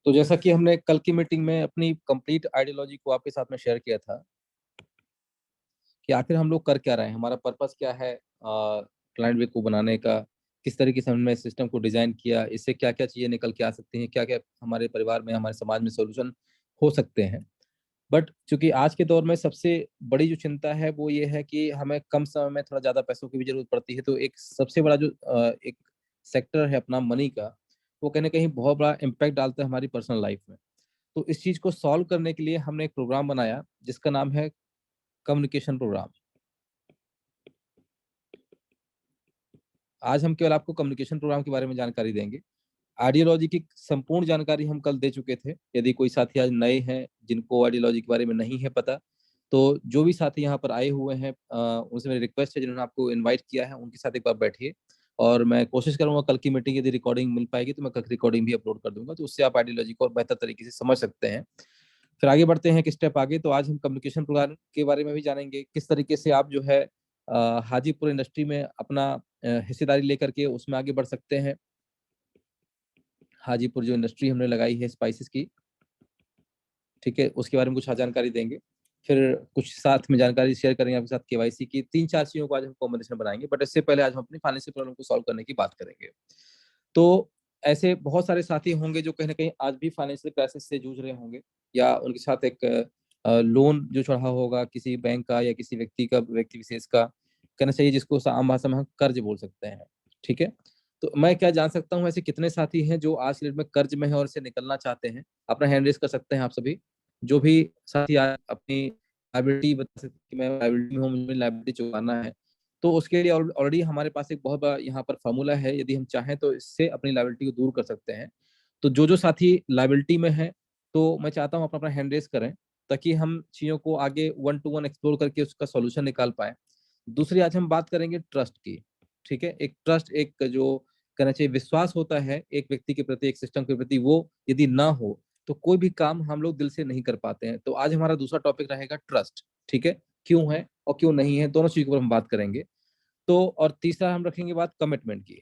तो जैसा कि हमने कल की मीटिंग में अपनी कंप्लीट आइडियोलॉजी को आपके साथ में शेयर किया था कि आखिर हम लोग कर क्या रहे हैं, हमारा पर्पस क्या है क्लाइंट वे को बनाने का, किस तरीके से हमने सिस्टम को डिजाइन किया, इससे क्या क्या चीजें निकल के आ सकती हैं, क्या क्या हमारे परिवार में हमारे समाज में सोल्यूशन हो सकते हैं। बट चूंकि आज के दौर में सबसे बड़ी जो चिंता है वो ये है कि हमें कम समय में थोड़ा ज्यादा पैसों की भी जरूरत पड़ती है, तो एक सबसे बड़ा जो एक सेक्टर है अपना मनी का, वो कहीं ना कहीं बहुत बड़ा इम्पैक्ट डालता है हमारी पर्सनल लाइफ में। तो इस चीज को सॉल्व करने के लिए हमने एक प्रोग्राम बनाया जिसका नाम है कम्युनिकेशन प्रोग्राम। आज हम केवल आपको कम्युनिकेशन प्रोग्राम के बारे में जानकारी देंगे। आइडियोलॉजी की संपूर्ण जानकारी हम कल दे चुके थे। यदि कोई साथी आज नए हैं जिनको आइडियोलॉजी के बारे में नहीं है पता, तो जो भी साथी यहाँ पर आए हुए हैं उनसे मेरी रिक्वेस्ट है, जिन्होंने आपको इनवाइट किया है उनके साथ एक बार बैठिए। और मैं कोशिश करूंगा कल की मीटिंग यदि रिकॉर्डिंग मिल पाएगी तो मैं कल रिकॉर्डिंग भी अपलोड कर दूंगा, तो उससे आप आइडियोलॉजी को और बेहतर तरीके से समझ सकते हैं। फिर आगे बढ़ते हैं एक स्टेप आगे। तो आज हम कम्युनिकेशन प्रोग्राम के बारे में भी जानेंगे, किस तरीके से आप जो है हाजीपुर इंडस्ट्री में अपना हिस्सेदारी लेकर के उसमें आगे बढ़ सकते हैं। हाजीपुर जो इंडस्ट्री हमने लगाई है स्पाइसेस की, ठीक है, उसके बारे में कुछ जानकारी देंगे। फिर कुछ साथ में जानकारी शेयर करेंगे आपके साथ केवाईसी की। 3-4 चीजों को आज हम कॉम्बिनेशन बनाएंगे, बट इससे पहले आज हम अपनी फाइनेंशियल प्रॉब्लम को सॉल्व करने की बात करेंगे। तो ऐसे बहुत सारे साथी होंगे जो कहीं ना कहीं आज भी फाइनेंशियल क्राइसिस से जूझ रहे होंगे, या उनके साथ एक लोन जो चढ़ा होगा किसी बैंक का या किसी व्यक्ति विशेष का, कहना चाहिए जिसको आम भाषा में हम कर्ज बोल सकते हैं। ठीक है, तो मैं क्या जान सकता हूँ ऐसे कितने साथी हैं जो आज की डेट में कर्ज में है और इससे निकलना चाहते हैं? अपना हैंड रेस कर सकते हैं आप सभी। जो भी साथी आज अपनी लाइबिलिटी बता सकते हैं कि मैं लाइबिलिटी में हूँ, मुझे लाइबिलिटी चुकाना है, तो उसके लिए ऑलरेडी हमारे पास एक बहुत बड़ा यहाँ पर फॉर्मूला है। यदि हम चाहें तो इससे अपनी लाइबिलिटी को दूर कर सकते हैं। तो जो जो साथी लाइबिलिटी में है, तो मैं चाहता हूँ अपना अपना हैंड रेस करें, ताकि हम चीज़ों को आगे 1 to 1 एक्सप्लोर करके उसका सॉल्यूशन निकाल पाए। दूसरी आज हम बात करेंगे ट्रस्ट की। ठीक है, एक ट्रस्ट, एक जो कहना चाहिए विश्वास होता है एक व्यक्ति के प्रति, एक सिस्टम के प्रति, वो यदि ना हो तो कोई भी काम हम लोग दिल से नहीं कर पाते हैं। तो आज हमारा दूसरा टॉपिक रहेगा ट्रस्ट। ठीक है, क्यों है और क्यों नहीं है, दोनों चीजों पर हम बात करेंगे। तो और तीसरा हम रखेंगे बात कमिटमेंट की।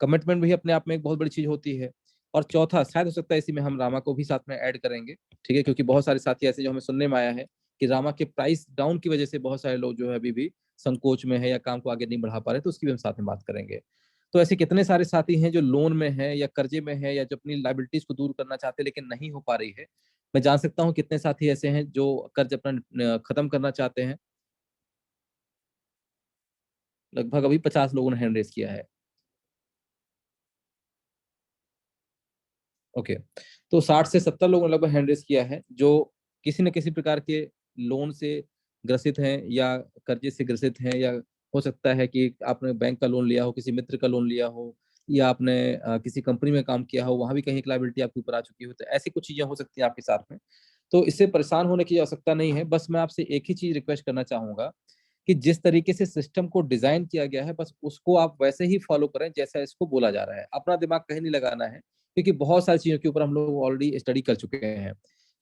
कमिटमेंट भी अपने आप में एक बहुत बड़ी चीज होती है। और चौथा शायद हो सकता है इसी में हम रामा को भी साथ में ऐड करेंगे। ठीक है, क्योंकि बहुत सारे साथी ऐसे जो हमें सुनने में आया है कि रामा के प्राइस डाउन की वजह से बहुत सारे लोग जो है अभी भी संकोच में है या काम को आगे नहीं बढ़ा पा रहे, तो उसकी भी हम साथ में बात करेंगे। तो ऐसे कितने सारे साथी हैं जो लोन में है या कर्जे में है या जो अपनी लाइबिलिटीज को दूर करना चाहते हैं लेकिन नहीं हो पा रही है? मैं जान सकता हूँ कितने साथी ऐसे हैं जो कर्ज अपना खत्म करना चाहते हैं? लगभग अभी 50 लोगों ने हैंड रेस किया है। ओके, तो 60 से 70 लोगों ने लगभग हैंड रेस किया है जो किसी न किसी प्रकार के लोन से ग्रसित हैं या कर्जे से ग्रसित हैं, या हो सकता है कि आपने बैंक का लोन लिया हो, किसी मित्र का लोन लिया हो, या आपने किसी कंपनी में काम किया हो, वहां भी कहीं एक लाइबिलिटी आपके ऊपर आ चुकी हो। तो ऐसी कुछ चीजें हो सकती हैं आपके साथ में। तो इससे परेशान होने की आवश्यकता नहीं है। बस मैं आपसे एक ही चीज रिक्वेस्ट करना चाहूंगा कि जिस तरीके से सिस्टम को डिजाइन किया गया है, बस उसको आप वैसे ही फॉलो करें जैसा इसको बोला जा रहा है। अपना दिमाग कहीं नहीं लगाना है, क्योंकि बहुत सारी चीजों के ऊपर हम लोग ऑलरेडी स्टडी कर चुके हैं।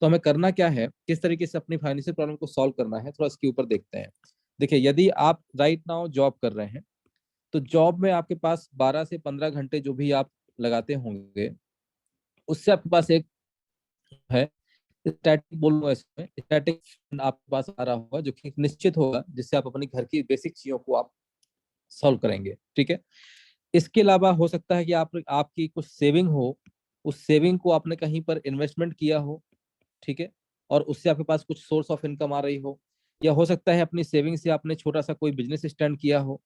तो हमें करना क्या है, किस तरीके से अपनी फाइनेंशियल प्रॉब्लम को सॉल्व करना है, थोड़ा इसके ऊपर देखते हैं। देखिए, यदि आप राइट नाउ जॉब कर रहे हैं, तो जॉब में आपके पास 12 से 15 घंटे जो भी आप लगाते होंगे, उससे आपके पास एक है स्टैटिक, बोलूंगा इसमें स्टैटिक फंड आपके पास आ रहा होगा, जो कि एक निश्चित होगा, जिससे आप अपनी घर की बेसिक चीजों को आप सॉल्व करेंगे। ठीक है, इसके अलावा हो सकता है कि आपकी कुछ सेविंग हो, उस सेविंग को आपने कहीं पर इन्वेस्टमेंट किया हो। ठीक है, और उससे आपके पास कुछ सोर्स ऑफ इनकम आ रही हो, या हो सकता है अपनी सेविंग से आपने छोटा सा कोई बिजनेस स्टार्ट किया हो,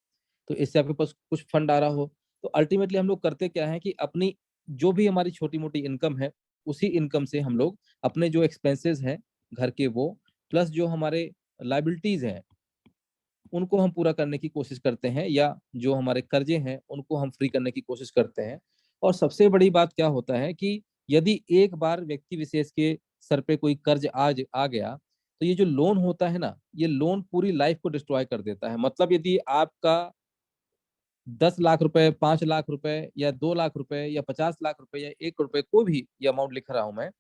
तो इससे आपके पास कुछ फंड आ रहा हो। तो अल्टीमेटली हम लोग करते क्या है कि अपनी जो भी हमारी छोटी मोटी इनकम है, उसी इनकम से हम लोग अपने जो एक्सपेंसेस हैं घर के, वो प्लस जो हमारे लाइबिलिटीज हैं उनको हम पूरा करने की कोशिश करते हैं, या जो हमारे कर्जे हैं उनको हम फ्री करने की कोशिश करते हैं। और सबसे बड़ी बात क्या होता है कि यदि एक बार व्यक्ति विशेष के सर पे कोई कर्ज आज आ गया, तो ये जो लोन होता है ना, ये लोन पूरी लाइफ को डिस्ट्रॉय कर देता है। मतलब यदि आपका 10 लाख रुपए, 5 लाख रुपए, या 2 लाख रुपए, या 50 लाख रुपए, या 1 रुपए, कोई भी ये अमाउंट लिख रहा हूं मैं,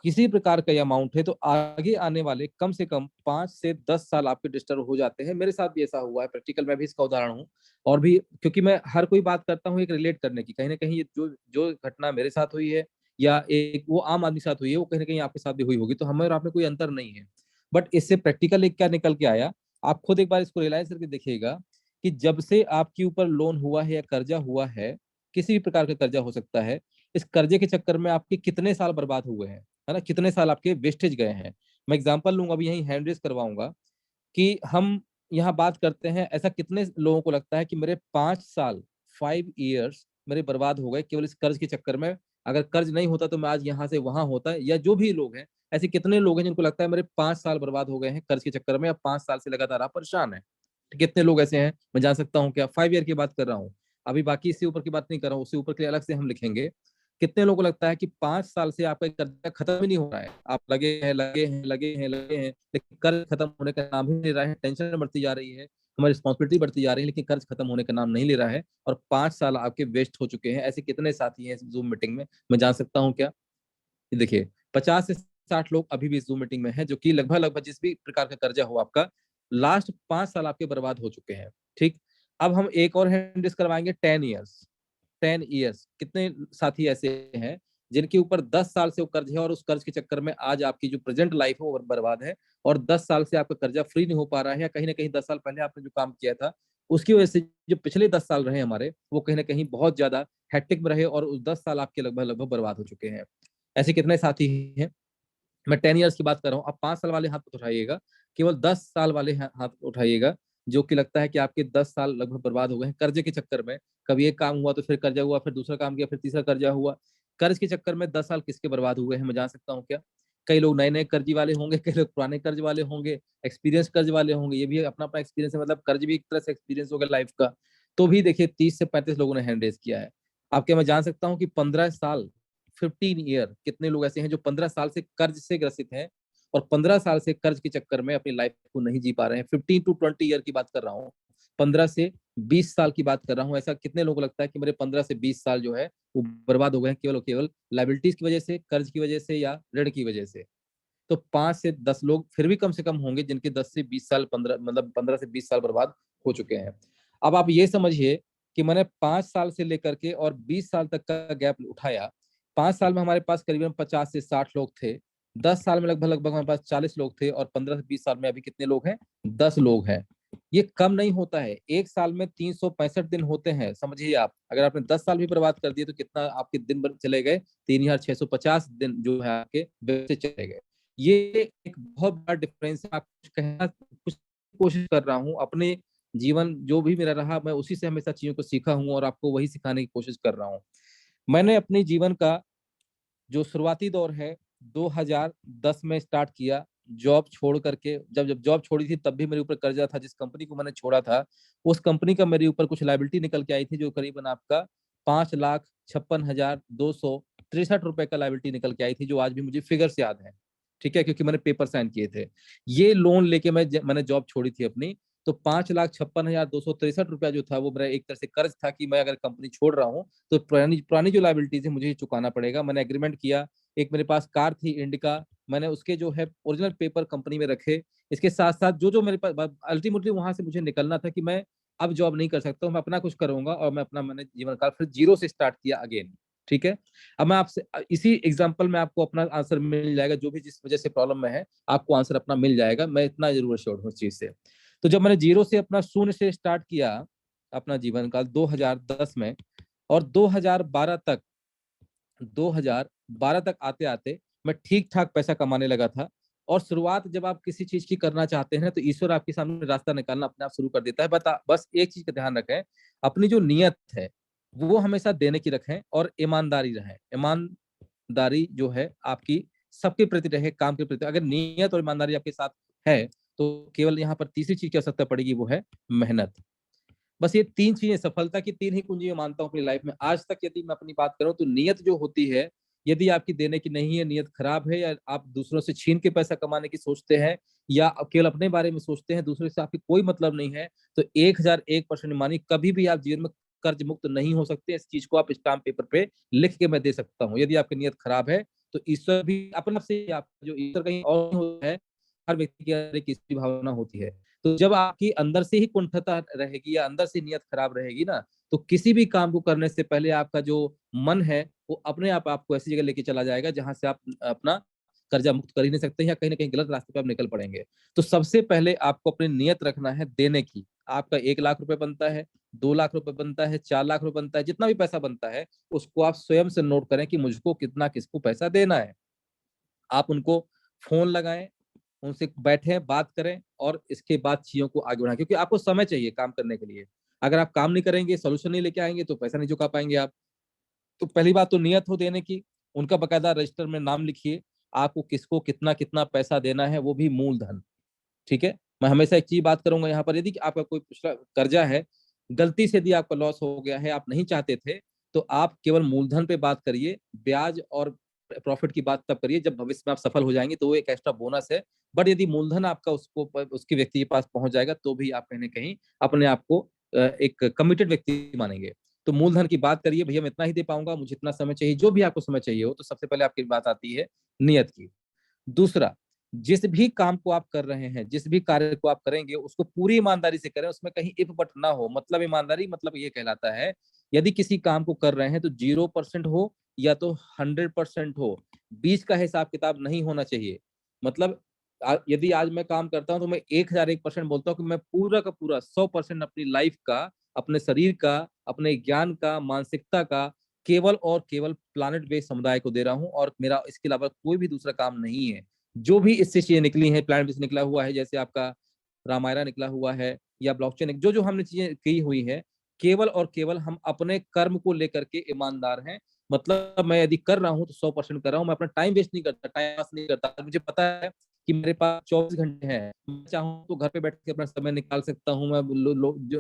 किसी प्रकार का अमाउंट है तो आगे आने वाले कम से कम 5 से 10 साल आपके डिस्टर्ब हो जाते हैं। मेरे साथ भी ऐसा हुआ है, प्रैक्टिकल मैं भी इसका उदाहरण हूँ। और भी क्योंकि मैं हर कोई बात करता हूँ एक रिलेट करने की, कहीं ना कहीं ये जो जो घटना मेरे साथ हुई है या एक वो आम आदमी के साथ हुई है, वो कहीं ना कहीं आपके साथ भी हुई होगी, तो हमें और आप में कोई अंतर नहीं है। बट इससे प्रैक्टिकल एक क्या निकल के आया, आप खुद एक बार इसको रियलाइज करके देखिएगा कि जब से आपके ऊपर लोन हुआ है या कर्जा हुआ है, किसी भी प्रकार का कर्जा हो सकता है, इस कर्जे के चक्कर में आपके कितने साल बर्बाद हुए हैं, है ना, कितने साल आपके वेस्टेज गए हैं। मैं एग्जांपल लूंगा, अभी यहीं हैंड रेस करवाऊंगा कि हम यहाँ बात करते हैं, ऐसा कितने लोगों को लगता है कि मेरे 5 साल 5 इयर्स मेरे बर्बाद हो गए केवल इस कर्ज के चक्कर में। अगर कर्ज नहीं होता तो मैं आज यहाँ से वहां होता, या जो भी लोग हैं, ऐसे कितने लोग हैं जिनको लगता है मेरे 5 साल बर्बाद हो गए हैं कर्ज के चक्कर में, या 5 साल से लगातार आप परेशान है। कितने लोग ऐसे हैं, मैं जान सकता हूँ क्या? 5 ईयर की बात कर रहा हूँ, अभी बाकी इससे ऊपर की बात नहीं कर रहा हूँ, उससे ऊपर के लिए अलग से हम लिखेंगे। कितने लोगों को लगता है कि 5 साल से आपका कर्जा खत्म ही नहीं हो रहा है, आप लगे हैं लगे हैं लगे हैं लगे हैं, लेकिन कर्ज खत्म होने का नाम ही नहीं ले रहा है, टेंशन बढ़ती जा रही है, हमारी रिस्पॉन्सिबिलिटी बढ़ती जा रही है, लेकिन कर्ज खत्म होने का नाम नहीं ले रहा है, और 5 साल आपके वेस्ट हो चुके हैं। ऐसे कितने साथी हैं इस जूम मीटिंग में, मैं जान सकता हूँ क्या? देखिए, 50 से 60 लोग अभी भी इस जूम मीटिंग में हैं, जो कि लगभग लगभग जिस भी प्रकार का कर्जा हो आपका, लास्ट 5 साल आपके बर्बाद हो चुके हैं। ठीक, अब हम एक और हैंड डिस्क करवाएंगे, 10 ईयर्स। 10 ईयर्स, कितने साथी ऐसे हैं जिनके ऊपर 10 साल से वो कर्ज है, और उस कर्ज के चक्कर में आज आपकी जो प्रेजेंट लाइफ है वो बर्बाद है, और 10 साल से आपका कर्जा फ्री नहीं हो पा रहा है, या कहीं ना कहीं 10 साल पहले आपने जो काम किया था उसकी वजह से जो पिछले 10 साल रहे हमारे, वो कहीं ना कहीं बहुत ज्यादा हैट्रिक में रहे, और उस 10 साल आपके लगभग लगभग बर्बाद हो चुके हैं। ऐसे कितने साथी हैं? मैं 10 ईयर्स की बात कर रहा हूँ। आप 5 साल वाले हाथ मत उठाइएगा, केवल 10 साल वाले हाथ उठाइएगा, जो कि लगता है कि आपके 10 साल लगभग बर्बाद हो गए हैं कर्जे के चक्कर में। कभी एक काम हुआ तो फिर कर्जा हुआ, फिर दूसरा काम किया, फिर तीसरा कर्जा हुआ। कर्ज के चक्कर में 10 साल किसके बर्बाद हुए हैं, मैं जान सकता हूँ क्या? कई लोग नए नए कर्जी वाले होंगे, कई लोग पुराने कर्ज वाले होंगे, एक्सपीरियंस कर्ज वाले होंगे, ये भी अपना अपना एक्सपीरियंस है, मतलब कर्ज भी एक तरह से एक्सपीरियंस हो गया लाइफ का। तो भी देखिए 30 से 35 लोगों ने हैंड रेस किया है। आपके, मैं जान सकता हूँ कि 15 साल, 15 ईयर, कितने लोग ऐसे हैं जो 15 साल से कर्ज से ग्रसित हैं, और 15 साल से कर्ज के चक्कर में अपनी लाइफ को नहीं जी पा रहे हैं। 15 to 20 ईयर की बात कर रहा हूँ, 15 से 20 साल की बात कर रहा हूँ। ऐसा कितने लोगों को लगता है कि मेरे 15 से 20 साल जो है वो बर्बाद हो गए हैं केवल और केवल लाइबिलिटीज की वजह से, कर्ज की वजह से, या ऋण की वजह से? तो 5 से 10 लोग फिर भी कम से कम होंगे जिनके 10 से 20 साल, 15, मतलब 15 से 20 साल बर्बाद हो चुके हैं। अब आप ये समझिए कि मैंने 5 साल से लेकर के और 20 साल तक का गैप उठाया। 5 साल में हमारे पास करीबन 50 से 60 लोग थे, 10 साल में लगभग लगभग हमारे पास 40 लोग थे, और 15 से 20 साल में अभी कितने लोग हैं? 10 लोग हैं। ये कम नहीं होता है, एक साल में 365 दिन होते हैं, समझिए आप। अगर आपने 10 साल भी बर्बाद कर दिए तो कितना आपके दिन भर चले गए? 3650 दिन जो है आपके वैसे चले गए। ये एक बहुत बड़ा डिफरेंस है। आप कुछ कहना, कुछ कोशिश कर रहा हूँ अपने जीवन जो भी मेरा रहा, मैं उसी से हमेशा चीजों को सीखा हूँ, और आपको वही सिखाने की कोशिश कर रहा हूँ। मैंने अपने जीवन का जो शुरुआती दौर है 2010 में स्टार्ट किया, जॉब छोड़ करके। जब जब जॉब छोड़ी थी तब भी मेरे ऊपर कर्जा था। जिस कंपनी को मैंने छोड़ा था, उस कंपनी का मेरे ऊपर कुछ लाइबिलिटी निकल के आई थी, जो करीबन आपका 5,56,263 रुपए का लाइबिलिटी निकल के आई थी, जो आज भी मुझे फिगर्स याद है। ठीक है, क्योंकि मैंने पेपर साइन किए थे। ये लोन लेके मैंने जॉब छोड़ी थी अपनी। तो 5,56,263 रुपया जो था वो मेरा एक तरह से कर्ज था, कि मैं अगर कंपनी छोड़ रहा हूँ तो पुरानी पुरानी जो लाइबिलिटीज है मुझे ही चुकाना पड़ेगा। मैंने एग्रीमेंट किया। एक मेरे पास कार थी इंडिका, मैंने उसके जो है ओरिजिनल पेपर कंपनी में रखे। इसके साथ साथ जो जो मेरे पास, अल्टीमेटली वहां से मुझे निकलना था कि मैं अब जॉब नहीं कर सकता हूँ, मैं अपना कुछ करूंगा, और मैं अपना, मैंने जीवन काल फिर जीरो से स्टार्ट किया अगेन। ठीक है, अब मैं आपसे इसी एग्जाम्पल में आपको अपना आंसर मिल जाएगा, जो भी जिस वजह से प्रॉब्लम में है आपको आंसर अपना मिल जाएगा, मैं इतना जरूर श्योर हूँ इस चीज से। तो जब मैंने जीरो से अपना शून्य से स्टार्ट किया अपना जीवन काल 2010 में, और 2012 तक आते आते मैं ठीक ठाक पैसा कमाने लगा था। और शुरुआत जब आप किसी चीज की करना चाहते हैं तो ईश्वर आपके सामने रास्ता निकालना अपने आप शुरू कर देता है। बस एक चीज का ध्यान रखें, अपनी जो नियत है वो हमेशा देने की रखें, और ईमानदारी रहे। ईमानदारी जो है आपकी सबके प्रति रहे, काम के प्रति। अगर नियत और ईमानदारी आपके साथ है तो केवल यहाँ पर तीसरी चीज की आवश्यकता पड़ेगी, वो है मेहनत। बस ये तीन चीजें, सफलता की तीन ही कुंजी मानता हूँ अपनी लाइफ में आज तक। यदि मैं अपनी बात करूँ तो नियत जो होती है, यदि आपकी देने की नहीं है, नियत खराब है, या आप दूसरों से छीन के पैसा कमाने की सोचते हैं, या केवल अपने बारे में सोचते हैं, दूसरे से आपकी कोई मतलब नहीं है, तो 1001% मानिए कभी भी आप जीवन में कर्ज मुक्त नहीं हो सकते। इस चीज को आप स्टाम्प पेपर पे लिख के मैं दे सकता हूँ। यदि आपकी नियत खराब है तो ईश्वर भी अपने आप से, आप जो ईश्वर कहीं और नहीं होता है, हर व्यक्ति के अंदर एक ईश्वरी भावना होती है। तो जब आपकी अंदर से ही कुंठता रहेगी या अंदर से नियत खराब रहेगी ना, तो किसी भी काम को करने से पहले आपका जो मन है वो अपने आप आपको ऐसी जगह लेके चला जाएगा जहां से आप अपना कर्जा मुक्त कर ही नहीं सकते, या कहीं ना कहीं गलत रास्ते पे आप निकल पड़ेंगे। तो सबसे पहले आपको अपनी नियत रखना है देने की। आपका 1 लाख रुपए बनता है, 2 लाख रुपए बनता है, 4 लाख रुपए बनता है, जितना भी पैसा बनता है उसको आप स्वयं से नोट करें कि मुझको कितना किसको पैसा देना है। आप उनको फोन लगाएं, उनसे बैठे बात करें और इसके बाद चीजों को आगे बढ़ाएं, क्योंकि आपको समय चाहिए काम करने के लिए। अगर आप काम नहीं करेंगे, सोल्यूशन नहीं लेके आएंगे, तो पैसा नहीं चुका पाएंगे आप। तो पहली बात तो नियत हो देने की, उनका बकायदा रजिस्टर में नाम लिखिए, आपको किसको कितना कितना पैसा देना है, वो भी मूलधन। ठीक है। मैं हमेशा एक चीज बात करूंगा यहाँ पर, यदि आपका कोई पिछला कर्जा है, गलती से यदि आपका लॉस हो गया है, आप नहीं चाहते थे, तो आप केवल मूलधन पे बात करिए। ब्याज और प्रॉफिट की बात तब करिए जब भविष्य में आप सफल हो जाएंगे, तो वो एक एक्स्ट्रा बोनस है। बट यदि मूलधन आपका उसको उसके व्यक्ति के पास पहुंच जाएगा, तो भी आप कहीं ना कहीं अपने आप को एक कमिटेड व्यक्ति मानेंगे। तो मूलधन की बात करिए, भैया मैं इतना ही दे पाऊंगा, मुझे इतना समय चाहिए, जो भी आपको समय चाहिए हो। तो सबसे पहले आपकी बात आती है नियत की। दूसरा, जिस भी काम को आप कर रहे हैं, जिस भी कार्य को आप करेंगे, उसको पूरी ईमानदारी से करें, उसमें कहीं इफ बट ना हो। मतलब ईमानदारी मतलब ये कहलाता है, यदि किसी काम को कर रहे हैं तो 0% हो या तो 100% हो, बीच का हिसाब किताब नहीं होना चाहिए। मतलब यदि आज मैं काम करता हूं तो मैं 1001% बोलता हूँ कि मैं पूरा का पूरा 100% अपनी लाइफ का, अपने शरीर का, अपने ज्ञान का, मानसिकता का केवल और केवल प्लानिट बेस्ड समुदाय को दे रहा हूँ, और मेरा इसके अलावा कोई भी दूसरा काम नहीं है। जो भी इससे चीजें निकली हैं, प्लानिट बेस्ड निकला हुआ है, जैसे आपका रामायण निकला हुआ है या ब्लॉकचेन, जो जो हमने चीजें की हुई है, केवल और केवल हम अपने कर्म को लेकर के ईमानदार हैं। मतलब मैं यदि कर रहा हूँ तो 100% कर रहा हूँ, मैं अपना टाइम वेस्ट नहीं करता, टाइम पास नहीं करता। मुझे पता है कि मेरे पास 24 घंटे हैं, मैं चाहूँ तो घर पे बैठ के अपना समय निकाल सकता हूँ, मैं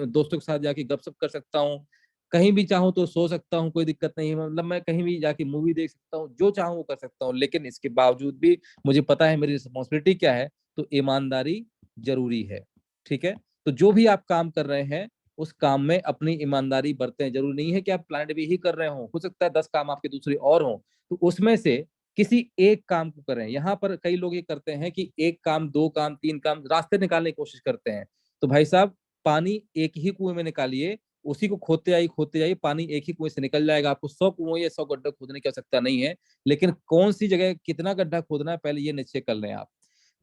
दोस्तों के साथ जाके गपशप कर सकता हूँ, कहीं भी चाहूँ तो सो सकता हूँ, कोई दिक्कत नहीं है। मतलब मैं कहीं भी जाके मूवी देख सकता हूँ, जो चाहूँ वो कर सकता हूँ। लेकिन इसके बावजूद भी मुझे पता है मेरी रिस्पॉन्सिबिलिटी क्या है, तो ईमानदारी जरूरी है। ठीक है। तो जो भी आप काम कर रहे हैं, उस काम में अपनी ईमानदारी बरतें। जरूरी नहीं है कि आप प्लान भी ही कर रहे हो सकता है 10 काम आपके दूसरे और हो, तो उसमें से किसी एक काम को करें। यहाँ पर कई लोग ये करते हैं कि एक काम, दो काम, तीन काम, रास्ते निकालने की कोशिश करते हैं। तो भाई साहब, पानी एक ही कुएं में निकालिए, उसी को खोदते जाइए, पानी एक ही कुएं से निकल जाएगा। आपको 100 कुएं या 100 गड्ढा खोदने की आवश्यकता नहीं है, लेकिन कौन सी जगह कितना गड्ढा खोदना है पहले ये निश्चय कर लें आप।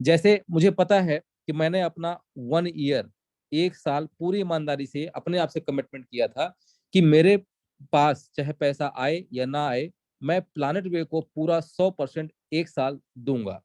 जैसे मुझे पता है कि मैंने अपना 1 ईयर, 1 साल पूरी ईमानदारी से अपने आप से कमिटमेंट किया था कि मेरे पास चाहे पैसा आए या ना आए, मैं प्लानिट वे को पूरा 100% 1 साल दूंगा।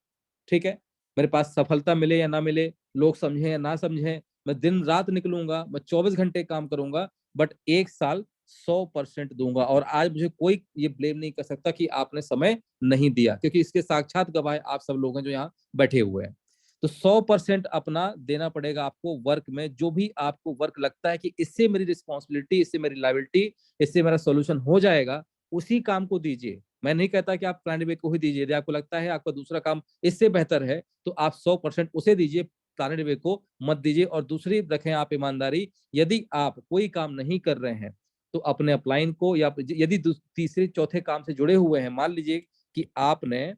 ठीक है। मेरे पास सफलता मिले या ना मिले, लोग समझे या ना समझे, मैं दिन रात निकलूंगा, मैं 24 घंटे काम करूंगा, बट 1 साल 100% दूंगा। और आज मुझे कोई ये ब्लेम नहीं कर सकता कि आपने समय नहीं दिया, क्योंकि इसके साक्षात गवाह आप सब लोग हैं जो यहाँ बैठे हुए हैं। तो 100% अपना देना पड़ेगा आपको वर्क में। जो भी आपको वर्क लगता है कि इससे मेरी रिस्पॉन्सिबिलिटी, इससे मेरी लाइबिलिटी, इससे मेरा सोल्यूशन हो जाएगा, उसी काम को दीजिए। मैं नहीं कहता कि आप प्लान बे को ही दीजिए। यदि आपको लगता है आपका दूसरा काम इससे बेहतर है, तो आप 100% उसे दीजिए, प्लानिट वे को मत दीजिए। और दूसरी रखें आप ईमानदारी, यदि आप कोई काम नहीं कर रहे हैं, तो अपने अपलाइन को, या यदि तीसरे चौथे काम से जुड़े हुए हैं, मान लीजिए कि आपने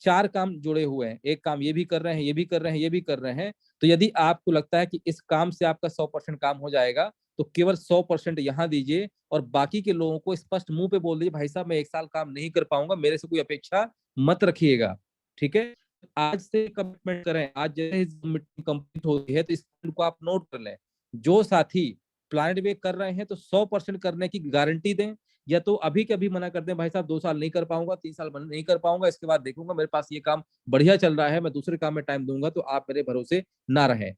4 काम जुड़े हुए हैं, एक काम ये भी कर रहे हैं, ये भी कर रहे हैं, ये भी कर रहे हैं, तो यदि आपको लगता है कि इस काम से आपका 100% काम हो जाएगा, तो केवल 100% यहाँ दीजिए, और बाकी के लोगों को स्पष्ट मुंह पे बोल दीजिए, भाई साहब मैं 1 साल काम नहीं कर पाऊंगा, मेरे से कोई अपेक्षा मत रखिएगा। ठीक है। आज से कमिटमेंट करें। आज जैसे मीटिंग कंप्लीट होती है, तो इस को आप नोट कर लें। जो साथी प्लान वे कर रहे हैं, तो 100% करने की गारंटी दें, या तो अभी के अभी मना कर दें, भाई साहब 2 साल नहीं कर पाऊंगा, 3 साल नहीं कर पाऊंगा, इसके बाद देखूंगा, मेरे पास ये काम बढ़िया चल रहा है, मैं दूसरे काम में टाइम दूंगा। तो आप मेरे भरोसे ना रहें।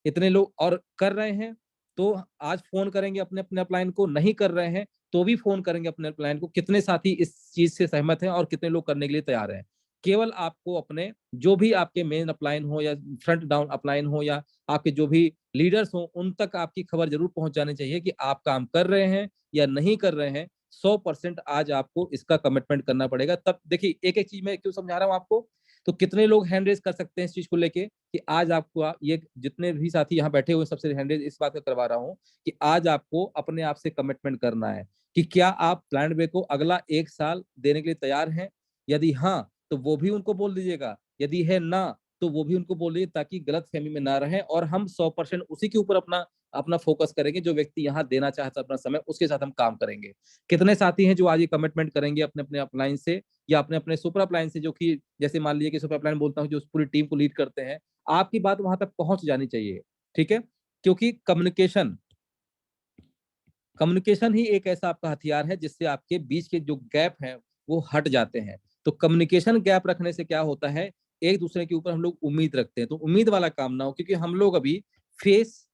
इतने लोग और कर रहे हैं, तो आज फोन करेंगे अपने अपने अपलाइन को, नहीं कर रहे हैं तो भी फोन करेंगे अपने अपलाइन को। कितने साथी इस चीज से सहमत हैं और कितने लोग करने के लिए तैयार हैं। केवल आपको अपने जो भी आपके मेन अपलाइन हो या फ्रंट डाउन अपलाइन हो या आपके जो भी लीडर्स हो, उन तक आपकी खबर जरूर पहुंच जानी चाहिए कि आप काम कर रहे हैं या नहीं कर रहे हैं। 100% आज आपको इसका कमिटमेंट करना पड़ेगा। तब देखिए, एक एक चीज मैं क्यों समझा रहा हूँ आपको, तो कितने लोग हैंड रेज कर सकते हैं इस चीज को लेके, कि आज आपको ये जितने भी साथी यहाँ बैठे हुए सबसे हैंड रेज इस बात का करवा रहा हूँ कि आज आपको अपने आप से कमिटमेंट करना है कि क्या आप प्लान बे को अगला 1 साल देने के लिए तैयार हैं। यदि हाँ तो वो भी उनको बोल दीजिएगा, यदि है ना तो वो भी उनको बोल दीजिए, ताकि गलत फहमी में ना रहे और हम 100% उसी के ऊपर अपना अपना फोकस करेंगे। जो व्यक्ति यहाँ देना चाहता है अपना समय, उसके साथ हम काम करेंगे। कितने साथी हैं जो आज ये कमिटमेंट करेंगे अपने अपने अपलाइन से या अपने अपने सुपर अपलाइन से, जो कि जैसे मान लीजिए कि सुपर अपलाइन बोलता हूँ जो उस पूरी टीम को लीड करते हैं, आपकी बात वहां तक पहुंच जानी चाहिए। ठीक है, क्योंकि कम्युनिकेशन कम्युनिकेशन ही एक ऐसा आपका हथियार है जिससे आपके बीच के जो गैप हैं वो हट जाते हैं। तो कम्युनिकेशन गैप रखने से क्या होता है, एक दूसरे के ऊपर हम लोग उम्मीद रखते हैं, तो उम्मीद वाला काम ना हो, क्योंकि हम लोग अभी फेस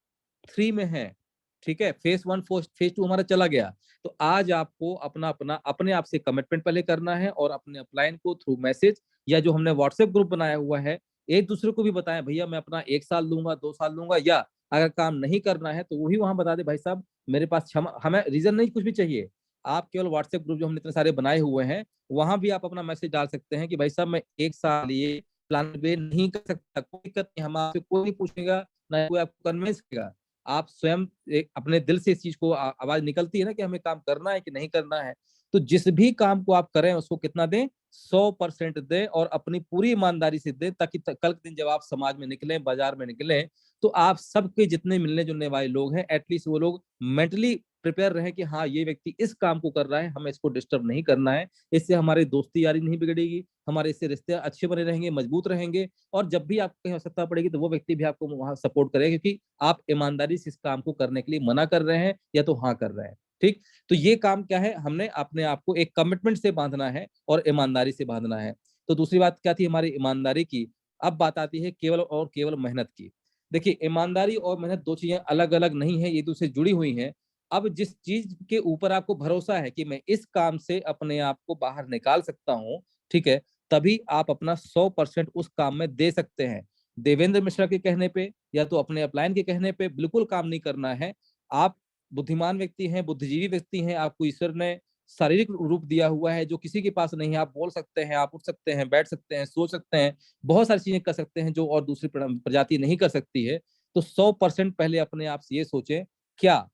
3 में हैं। ठीक है, फेस 1 फेस 2 हमारा चला गया। तो आज आपको अपना अपना अपने आप से कमिटमेंट पहले करना है और अपने अपलाइन को थ्रू मैसेज या जो हमने व्हाट्सएप ग्रुप बनाया हुआ है, एक दूसरे को भी बताएं, भैया मैं अपना 1 साल लूंगा, 2 साल लूंगा, या अगर काम नहीं करना है तो वही वहां बता दे, भाई साहब मेरे पास क्षमा, हमें रीजन नहीं कुछ भी चाहिए। आप केवल व्हाट्सएप ग्रुप जो हमने इतने सारे बनाए हुए हैं, वहां भी आप अपना मैसेज डाल सकते हैं कि भाई साहब मैं 1 साल ये प्लान वे नहीं कर सकता, कोई दिक्कत नहीं, हम आपसे कोई नहीं पूछेगा, ना कोई आपको कन्विंस करेगा। आप स्वयं एक अपने दिल से इस चीज को आवाज निकलती है ना कि हमें काम करना है कि नहीं करना है। तो जिस भी काम को आप करें उसको कितना दें, 100% दें और अपनी पूरी ईमानदारी से दें, ताकि कल के दिन जब आप समाज में निकले, बाजार में निकले, तो आप सबके जितने मिलने जुलने वाले लोग हैं, एटलीस्ट वो लोग मेंटली प्रिपेयर रहे कि हाँ ये व्यक्ति इस काम को कर रहा है, हमें इसको डिस्टर्ब नहीं करना है, इससे हमारी दोस्ती यारी नहीं बिगड़ेगी, हमारे इससे रिश्ते अच्छे बने रहेंगे, मजबूत रहेंगे, और जब भी आपको कहीं आवश्यकता पड़ेगी तो वो व्यक्ति भी आपको वहां सपोर्ट करेगा, क्योंकि आप ईमानदारी से इस काम को करने के लिए मना कर रहे हैं या तो हाँ कर रहे हैं। ठीक, तो ये काम क्या है, हमने अपने आप को एक कमिटमेंट से बांधना है और ईमानदारी से बांधना है। तो दूसरी बात क्या थी हमारी ईमानदारी की। अब बात आती है केवल और केवल मेहनत की। देखिए, ईमानदारी और मेहनत दो चीजें अलग अलग नहीं है, ये दूसरे जुड़ी हुई हैं। अब जिस चीज के ऊपर आपको भरोसा है कि मैं इस काम से अपने आप को बाहर निकाल सकता हूँ, ठीक है, तभी आप अपना 100% उस काम में दे सकते हैं। देवेंद्र मिश्रा के कहने पे या तो अपने अपलाइन के कहने पे बिल्कुल काम नहीं करना है। आप बुद्धिमान व्यक्ति हैं, बुद्धिजीवी व्यक्ति हैं, आपको ईश्वर ने शारीरिक रूप दिया हुआ है जो किसी के पास नहीं है। आप बोल सकते हैं, आप उठ सकते हैं, बैठ सकते हैं, सोच सकते हैं, बहुत सारी चीजें कर सकते हैं जो और दूसरी प्रजाति नहीं कर सकती है। तो 100% पहले अपने आप से ये सोचें, क्या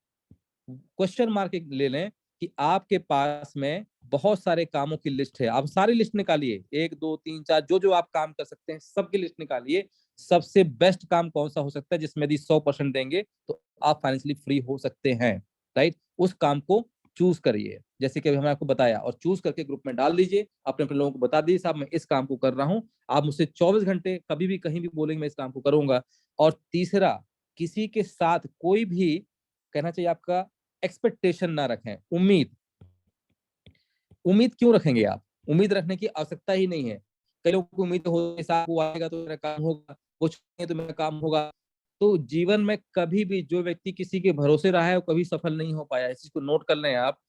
क्वेश्चन मार्क ले लें कि आपके पास में बहुत सारे कामों की लिस्ट है, आप सारी लिस्ट निकालिए, 1 2 3 4 जो जो आप काम कर सकते हैं सबकी लिस्ट निकालिए। सबसे बेस्ट काम कौन सा हो सकता है जिसमें यदि 100% देंगे तो आप फाइनेंशियली फ्री हो सकते हैं, राइट? उस काम को चूज करिए, जैसे कि अभी हमने आपको बताया, और चूज करके ग्रुप में डाल दीजिए, अपने अपने लोगों को बता दीजिए साहब मैं इस काम को कर रहा हूं, आप मुझसे 24 घंटे कभी भी कहीं भी बोलेंगे मैं इस काम को करूंगा। और तीसरा, किसी के साथ कोई भी, कहना चाहिए आपका, एक्सपेक्टेशन ना रखें, उम्मीद। उम्मीद क्यों रखेंगे आप? उम्मीद रखने की आवश्यकता ही नहीं है। कई लोगों को उम्मीद होती है साहब वो आएगा तो मेरा काम होगा, वो छूटेंगे तो मेरा काम होगा। तो जीवन में कभी भी जो व्यक्ति किसी के भरोसे रहा है वो कभी सफल नहीं हो पाया, इस चीज को नोट कर लें आप।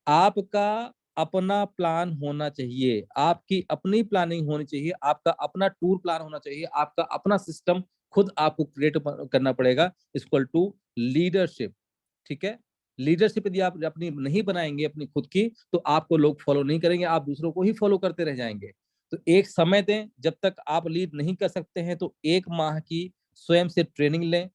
आपका अपना प्लान होना चाहिए, आपकी अपनी प्लानिंग होनी चाहिए, आपका अपना टूर प्लान होना चाहिए, आपका अपना सिस्टम खुद आपको क्रिएट करना पड़ेगा, इक्वल टू लीडरशिप। ठीक है, लीडरशिप यदि आप अपनी नहीं बनाएंगे अपनी खुद की, तो आपको लोग फॉलो नहीं करेंगे, आप दूसरों को ही फॉलो करते रह जाएंगे। तो एक समय दें, जब तक आप लीड नहीं कर सकते हैं तो 1 माह की स्वयं से ट्रेनिंग लें।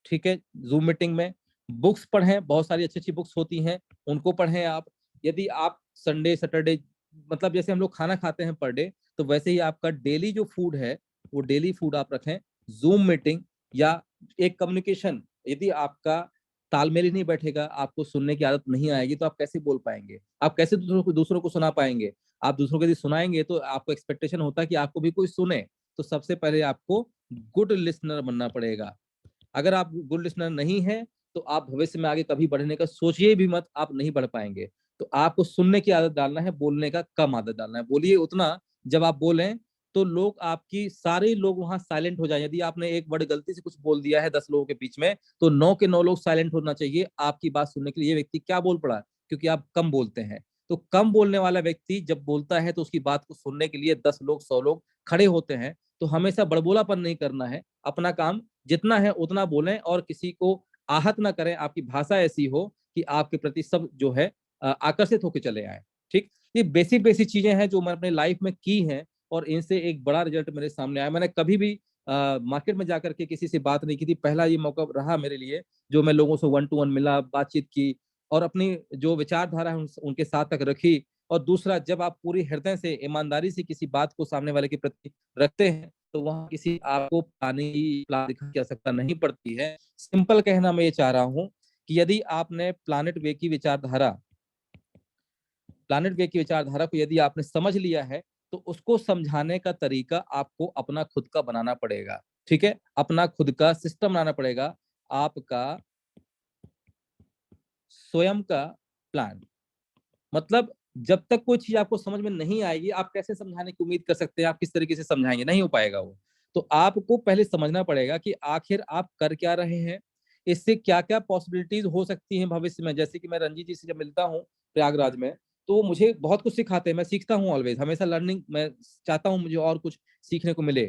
ठीक है, जूम मीटिंग में बुक्स पढ़ें, बहुत सारी अच्छी अच्छी बुक्स होती हैं, उनको पढ़ें आप। यदि आप संडे सैटरडे, मतलब जैसे हम लोग खाना खाते हैं पर डे, तो वैसे ही आपका डेली जो फूड है वो डेली फूड आप रखें। जूम मीटिंग या एक कम्युनिकेशन, यदि आपका तालमेल ही नहीं बैठेगा, आपको सुनने की आदत नहीं आएगी, तो आप कैसे बोल पाएंगे, आप कैसे दूसरों को सुना पाएंगे? आप दूसरों को यदि सुनाएंगे तो आपको एक्सपेक्टेशन होता है कि आपको भी कोई सुने। तो सबसे पहले आपको गुड लिसनर बनना पड़ेगा। अगर आप गुड लिसनर नहीं है तो आप भविष्य में आगे कभी बढ़ने का सोचिए भी मत, आप नहीं बढ़ पाएंगे। तो आपको सुनने की आदत डालना है, बोलने का कम आदत डालना है। बोलिए उतना, जब आप बोलें तो लोग आपकी, सारे लोग वहां साइलेंट हो जाए। यदि आपने एक वर्ड गलती से कुछ बोल दिया है 10 लोगों के बीच में, तो 9 के 9 लोग साइलेंट होना चाहिए आपकी बात सुनने के लिए, ये व्यक्ति क्या बोल पड़ा, क्योंकि आप कम बोलते हैं। तो कम बोलने वाला व्यक्ति जब बोलता है तो उसकी बात को सुनने के लिए 10 लोग 100 लोग खड़े होते हैं। तो हमेशा बड़बोलापन नहीं करना है, अपना काम जितना है उतना बोलें और किसी को आहत ना करें। आपकी भाषा ऐसी हो कि आपके प्रति सब जो है आकर्षित होकर चले आए। ठीक, ये बेसिक बेसिक चीजें हैं जो मैंने अपने लाइफ में की हैं और इनसे एक बड़ा रिजल्ट मेरे सामने आया। मैंने कभी भी मार्केट में जाकर के किसी से बात नहीं की थी, पहला ये मौका रहा मेरे लिए, जो मैं लोगों से 1 to 1 मिला, बातचीत की और अपनी जो विचारधारा है उनके साथ तक रखी। और दूसरा, जब आप पूरी हृदय से ईमानदारी से किसी बात को सामने वाले के प्रति रखते हैं तो वहां किसी आपको प्लान दिखा की आवश्यकता नहीं पड़ती है। सिंपल कहना मैं ये चाह रहा हूं कि यदि आपने प्लानेट वे की विचारधारा को यदि आपने समझ लिया है तो उसको समझाने का तरीका आपको अपना खुद का बनाना पड़ेगा। ठीक है, अपना खुद का सिस्टम बनाना पड़ेगा, आपका स्वयं का प्लान। मतलब जब तक कोई चीज आपको समझ में नहीं आएगी, आप कैसे समझाने की उम्मीद कर सकते हैं? आप किस तरीके से समझाएंगे? नहीं हो पाएगा वो। तो आपको पहले समझना पड़ेगा कि आखिर आप कर क्या रहे हैं, इससे क्या क्या पॉसिबिलिटीज हो सकती हैं भविष्य में। जैसे कि मैं रंजीत जी से जब मिलता हूँ प्रयागराज में, तो वो मुझे बहुत कुछ सिखाते हैं, मैं सीखता हूँ ऑलवेज, हमेशा लर्निंग, मैं चाहता हूँ मुझे और कुछ सीखने को मिले।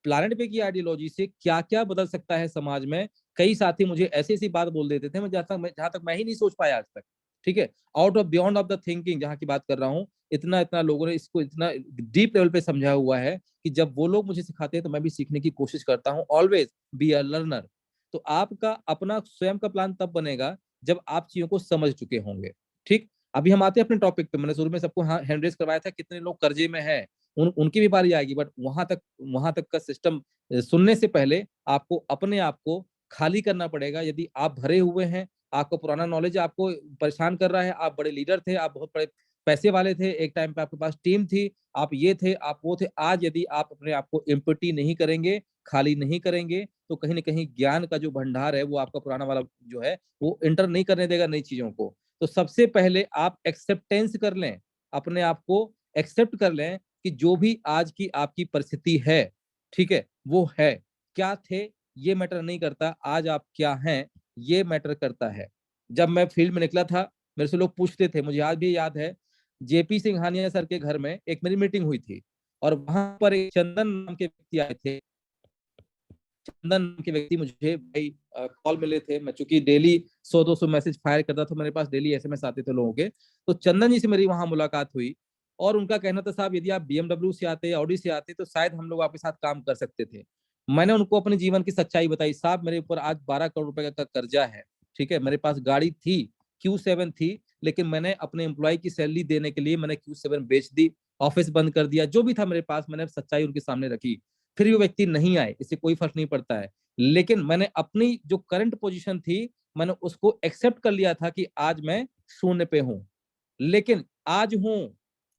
प्लानट पे की आइडियोलॉजी से क्या क्या बदल सकता है समाज में। कई साथी मुझे ऐसी ऐसी बात बोल देते थे, मैं जहां तक मैं ही नहीं सोच पाया आज तक। ठीक है, out of beyond of the thinking जहां की बात कर रहा हूँ, इतना इतना लोगों ने इसको इतना डीप लेवल पे समझा हुआ है कि जब वो लोग मुझे सिखाते हैं तो मैं भी सीखने की कोशिश करता हूँ। Always be a learner. तो आपका अपना स्वयं का प्लान तब बनेगा जब आप चीजों को समझ चुके होंगे। ठीक, अभी हम आते हैं अपने टॉपिक पे। मैंने शुरू में सबको हैंड रेस करवाया था, कितने लोग कर्जे में हैं, उनकी भी बारी आएगी, बट वहां तक का सिस्टम सुनने से पहले आपको अपने आप को खाली करना पड़ेगा। यदि आप भरे हुए हैं, आपको पुराना नॉलेज आपको परेशान कर रहा है, आप बड़े लीडर थे, आप बहुत बड़े पैसे वाले थे, एक टाइम पे आपके पास टीम थी, आप ये थे, आप वो थे, आज यदि आप अपने आप को एम्प्टी नहीं करेंगे, खाली नहीं करेंगे, तो कहीं ना कहीं ज्ञान का जो भंडार है वो आपका पुराना वाला जो है वो इंटर नहीं करने देगा नई चीजों को। तो सबसे पहले आप एक्सेप्टेंस कर लें, अपने आप को एक्सेप्ट कर लें कि जो भी आज की आपकी परिस्थिति है, ठीक है, वो है। क्या थे ये मैटर नहीं करता, आज आप क्या हैं ये मैटर करता है। जब मैं फील्ड में निकला था, मेरे से लोग पूछते थे, मुझे आज भी याद है, जेपी सिंघानिया सर के घर में एक मेरी मीटिंग हुई थी, और वहां पर एक चंदन नाम के व्यक्ति आए थे। चंदन के व्यक्ति मुझे भाई कॉल मिले थे, मैं चूंकि डेली 100-200 मैसेज फायर करता था, मेरे पास डेली एसएमएस आते थे लोगों के। तो चंदन जी से मेरी वहां मुलाकात हुई, और उनका कहना था, साहब यदि आप बीएमडब्ल्यू से आते, ऑडी से आते, तो शायद हम लोग आपके साथ काम कर सकते थे। मैंने उनको अपने जीवन की सच्चाई बताई, साहब मेरे ऊपर आज 12 करोड़ रुपए का कर्जा है। ठीक है, मेरे पास गाड़ी थी, Q7 थी, लेकिन मैंने अपने एम्प्लॉय की सैलरी देने के लिए मैंने Q7 बेच दी, ऑफिस बंद कर दिया, जो भी था मेरे पास मैंने सच्चाई उनके सामने रखी। फिर वो व्यक्ति नहीं आए, इससे कोई फर्क नहीं पड़ता है, लेकिन मैंने अपनी जो करंट पोजीशन थी मैंने उसको एक्सेप्ट कर लिया था कि आज मैं शून्य पे हूं। लेकिन आज हूं,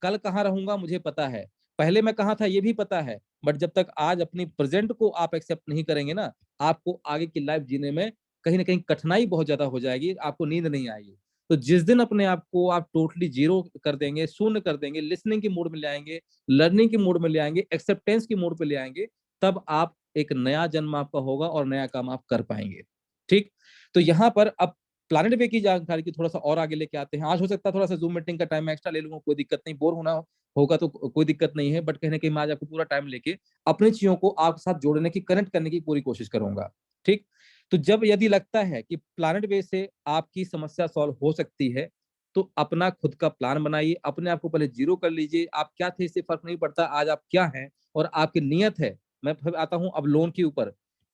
कल कहाँ रहूंगा मुझे पता है, पहले मैं कहाँ था ये भी पता है। बट जब तक आज अपनी प्रेजेंट को आप एक्सेप्ट नहीं करेंगे ना, आपको आगे की लाइफ जीने में कहीं ना कहीं कठिनाई बहुत ज्यादा हो जाएगी, आपको नींद नहीं आएगी। तो जिस दिन अपने आप को आप टोटली जीरो कर देंगे, शून्य कर देंगे, लिसनिंग के मूड में ले आएंगे, लर्निंग के मूड में ले आएंगे, एक्सेप्टेंस के मूड पे ले आएंगे, तब आप एक नया जन्म आपका होगा और नया काम आप कर पाएंगे। ठीक, तो यहाँ पर अब प्लानिट वे की जानकारी की थोड़ा सा और आगे लेके आते हैं। आज हो सकता है थोड़ा सा जूम मीटिंग का टाइम एक्स्ट्रा ले लूंगा, कोई दिक्कत नहीं, बोर होना होगा तो कोई दिक्कत नहीं है, बट कहने के मैं आज आपको पूरा टाइम लेके अपनी चीजों को आपके साथ जोड़ने की, कनेक्ट करने की पूरी कोशिश करूंगा। ठीक, तो जब यदि लगता है कि प्लानिट वे से आपकी समस्या सॉल्व हो सकती है, तो अपना खुद का प्लान बनाइए, अपने आप को पहले जीरो कर लीजिए। आप क्या थे इससे फर्क नहीं पड़ता, आज आप क्या हैं और आपकी नीयत है। मैं फिर आता हूं अब लोन के ऊपर,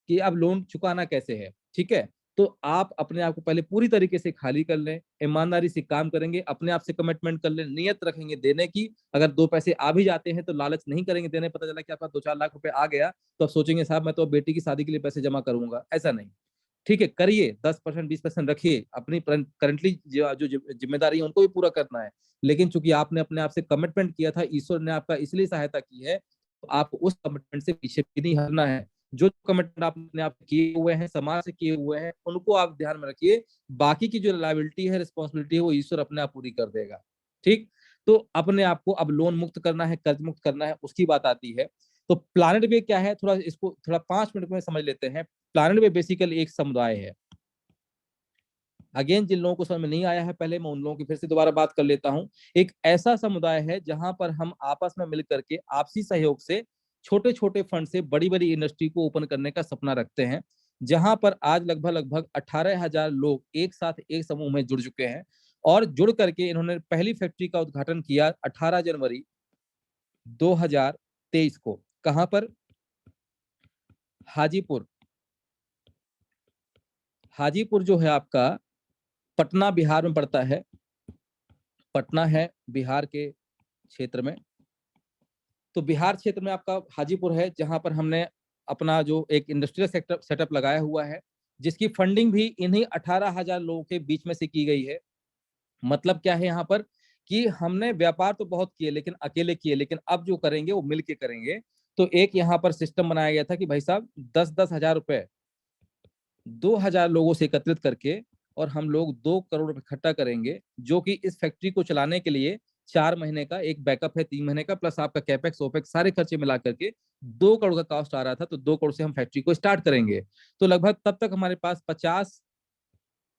कि अब लोन चुकाना कैसे है। ठीक है, तो आप अपने आप को पहले पूरी तरीके से खाली कर लें, ईमानदारी से काम करेंगे, अपने आप से कमिटमेंट कर लें, नियत रखेंगे देने की। अगर 2 पैसे आ भी जाते हैं तो लालच नहीं करेंगे देने, पता चला कि आपका 2-4 लाख रुपए आ गया तो आप सोचेंगे साहब मैं तो बेटी की शादी के लिए पैसे जमा करूंगा, ऐसा नहीं। ठीक है, करिए, 10% 20% रखिए, अपनी करंटली जो जिम्मेदारी है उनको भी पूरा करना है। लेकिन चूंकि आपने अपने आप से कमिटमेंट किया था, ईश्वर ने आपका इसलिए सहायता की है, तो आपको उस कमिटमेंट से पीछे भी नहीं हटना है। जो कमिटमेंट आपने आप किए हुए हैं, समाज से किए हुए हैं, उनको आप ध्यान में रखिए। बाकी की जो लायबिलिटी है, रिस्पॉन्सिबिलिटी है, वो ईश्वर अपने आप पूरी कर देगा। ठीक, तो अपने आप को अब लोन मुक्त करना है, कर्ज मुक्त करना है, उसकी बात आती है। तो प्लानिट वे क्या है, थोड़ा इसको थोड़ा 5 मिनट में समझ लेते हैं। प्लानिट वे बेसिकली एक समुदाय है। अगेन, जिन लोगों को समझ में नहीं आया है, पहले मैं उन लोगों की फिर से दोबारा बात कर लेता हूं। एक ऐसा समुदाय है जहां पर हम आपस में मिलकर के आपसी सहयोग से छोटे छोटे फंड से बड़ी बड़ी इंडस्ट्री को ओपन करने का सपना रखते हैं, जहां पर आज लगभग लगभग 18,000 लोग एक साथ एक समूह में जुड़ चुके हैं। और जुड़ करके इन्होंने पहली फैक्ट्री का उद्घाटन किया 18 जनवरी 2023 को। कहां पर? हाजीपुर। हाजीपुर जो है आपका पटना बिहार में पड़ता है। पटना है बिहार के क्षेत्र में। तो बिहार क्षेत्र में आपका हाजीपुर है, जहां पर हमने अपना जो एक इंडस्ट्रियल सेटअप लगाया हुआ है, जिसकी फंडिंग भी इन्हीं 18,000 लोगों के बीच में से की गई है। मतलब क्या है यहाँ पर कि हमने व्यापार तो बहुत किए लेकिन अकेले किए, लेकिन अब जो करेंगे वो मिल के करेंगे। तो एक यहाँ पर सिस्टम बनाया गया था कि भाई साहब 10-10 हजार रुपए 2,000 लोगों से एकत्रित करके और हम लोग 2 करोड़ इकट्ठा करेंगे, जो कि इस फैक्ट्री को चलाने के लिए 4 महीने का एक बैकअप है, 3 महीने का, प्लस आपका कैपेक्स ओपेक्स सारे खर्चे मिला करके 2 करोड़ का कॉस्ट आ रहा था। तो 2 करोड़ से हम फैक्ट्री को स्टार्ट करेंगे। तो लगभग तब तक हमारे पास 50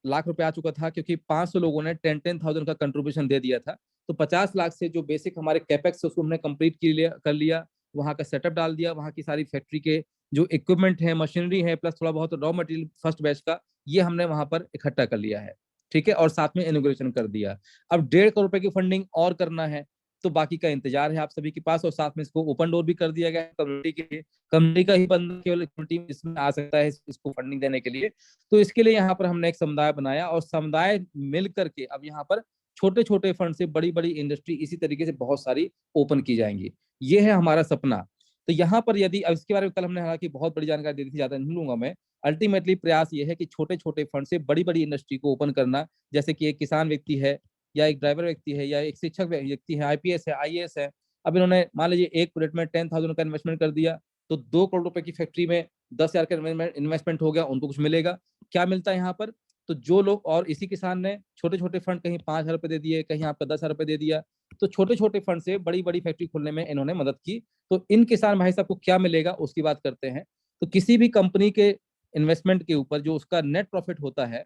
लाख रुपए आ चुका था, क्योंकि 500 लोगों ने 10,000 का कंट्रीब्यूशन दे दिया था। तो 50 लाख से जो बेसिक हमारे कैपेक्स उसको हमने कंप्लीट कर लिया, वहां का सेटअप डाल दिया, वहां की सारी फैक्ट्री के जो इक्विपमेंट है, मशीनरी है, प्लस थोड़ा बहुत रॉ मटेरियल फर्स्ट बैच का, ये हमने वहां पर इकट्ठा कर लिया है। ठीक है, और साथ में इनोग्रेशन कर दिया। अब 1.5 करोड़ रुपए की फंडिंग और करना है, तो बाकी का इंतजार है आप सभी के पास, और साथ में इसको ओपन डोर भी कर दिया गया है कम्युनिटी के लिए। कम्युनिटी का ही बंदा केवल कम्युनिटी इसमें आ सकता है इसको फंडिंग देने के लिए। तो इसके लिए यहाँ पर हमने एक समुदाय बनाया, और समुदाय मिल करके अब यहाँ पर छोटे छोटे फंड से बड़ी बड़ी इंडस्ट्री इसी तरीके से बहुत सारी ओपन की जाएंगी। ये है हमारा सपना। तो यहाँ पर यदि अब इसके बारे में कल हमने हालांकि बहुत बड़ी जानकारी दे दी थी, ज्यादा नहीं लूंगा मैं। अल्टीमेटली प्रयास ये है कि छोटे छोटे फंड से बड़ी बड़ी इंडस्ट्री को ओपन करना। जैसे कि एक किसान व्यक्ति है, या एक ड्राइवर व्यक्ति है, या एक शिक्षक व्यक्ति है, आईपीएस है, आईएएस है। अब इन्होंने मान लीजिए एक प्रोजेक्ट में 10,000 का इन्वेस्टमेंट कर दिया, तो 2 करोड़ रुपए की फैक्ट्री में 10,000 का इन्वेस्टमेंट हो गया, उनको कुछ मिलेगा। क्या मिलता है यहाँ पर? तो जो लोग, और इसी किसान ने छोटे छोटे फंड कहीं 5,000 रुपए दे दिए, कहीं आपका 10,000 रुपए दे दिया, तो छोटे छोटे फंड से बड़ी बड़ी फैक्ट्री खोलने में इन्होंने मदद की। तो इन किसान भाई साहब को क्या मिलेगा उसकी बात करते हैं। तो किसी भी कंपनी के इन्वेस्टमेंट के ऊपर जो उसका नेट प्रॉफिट होता है,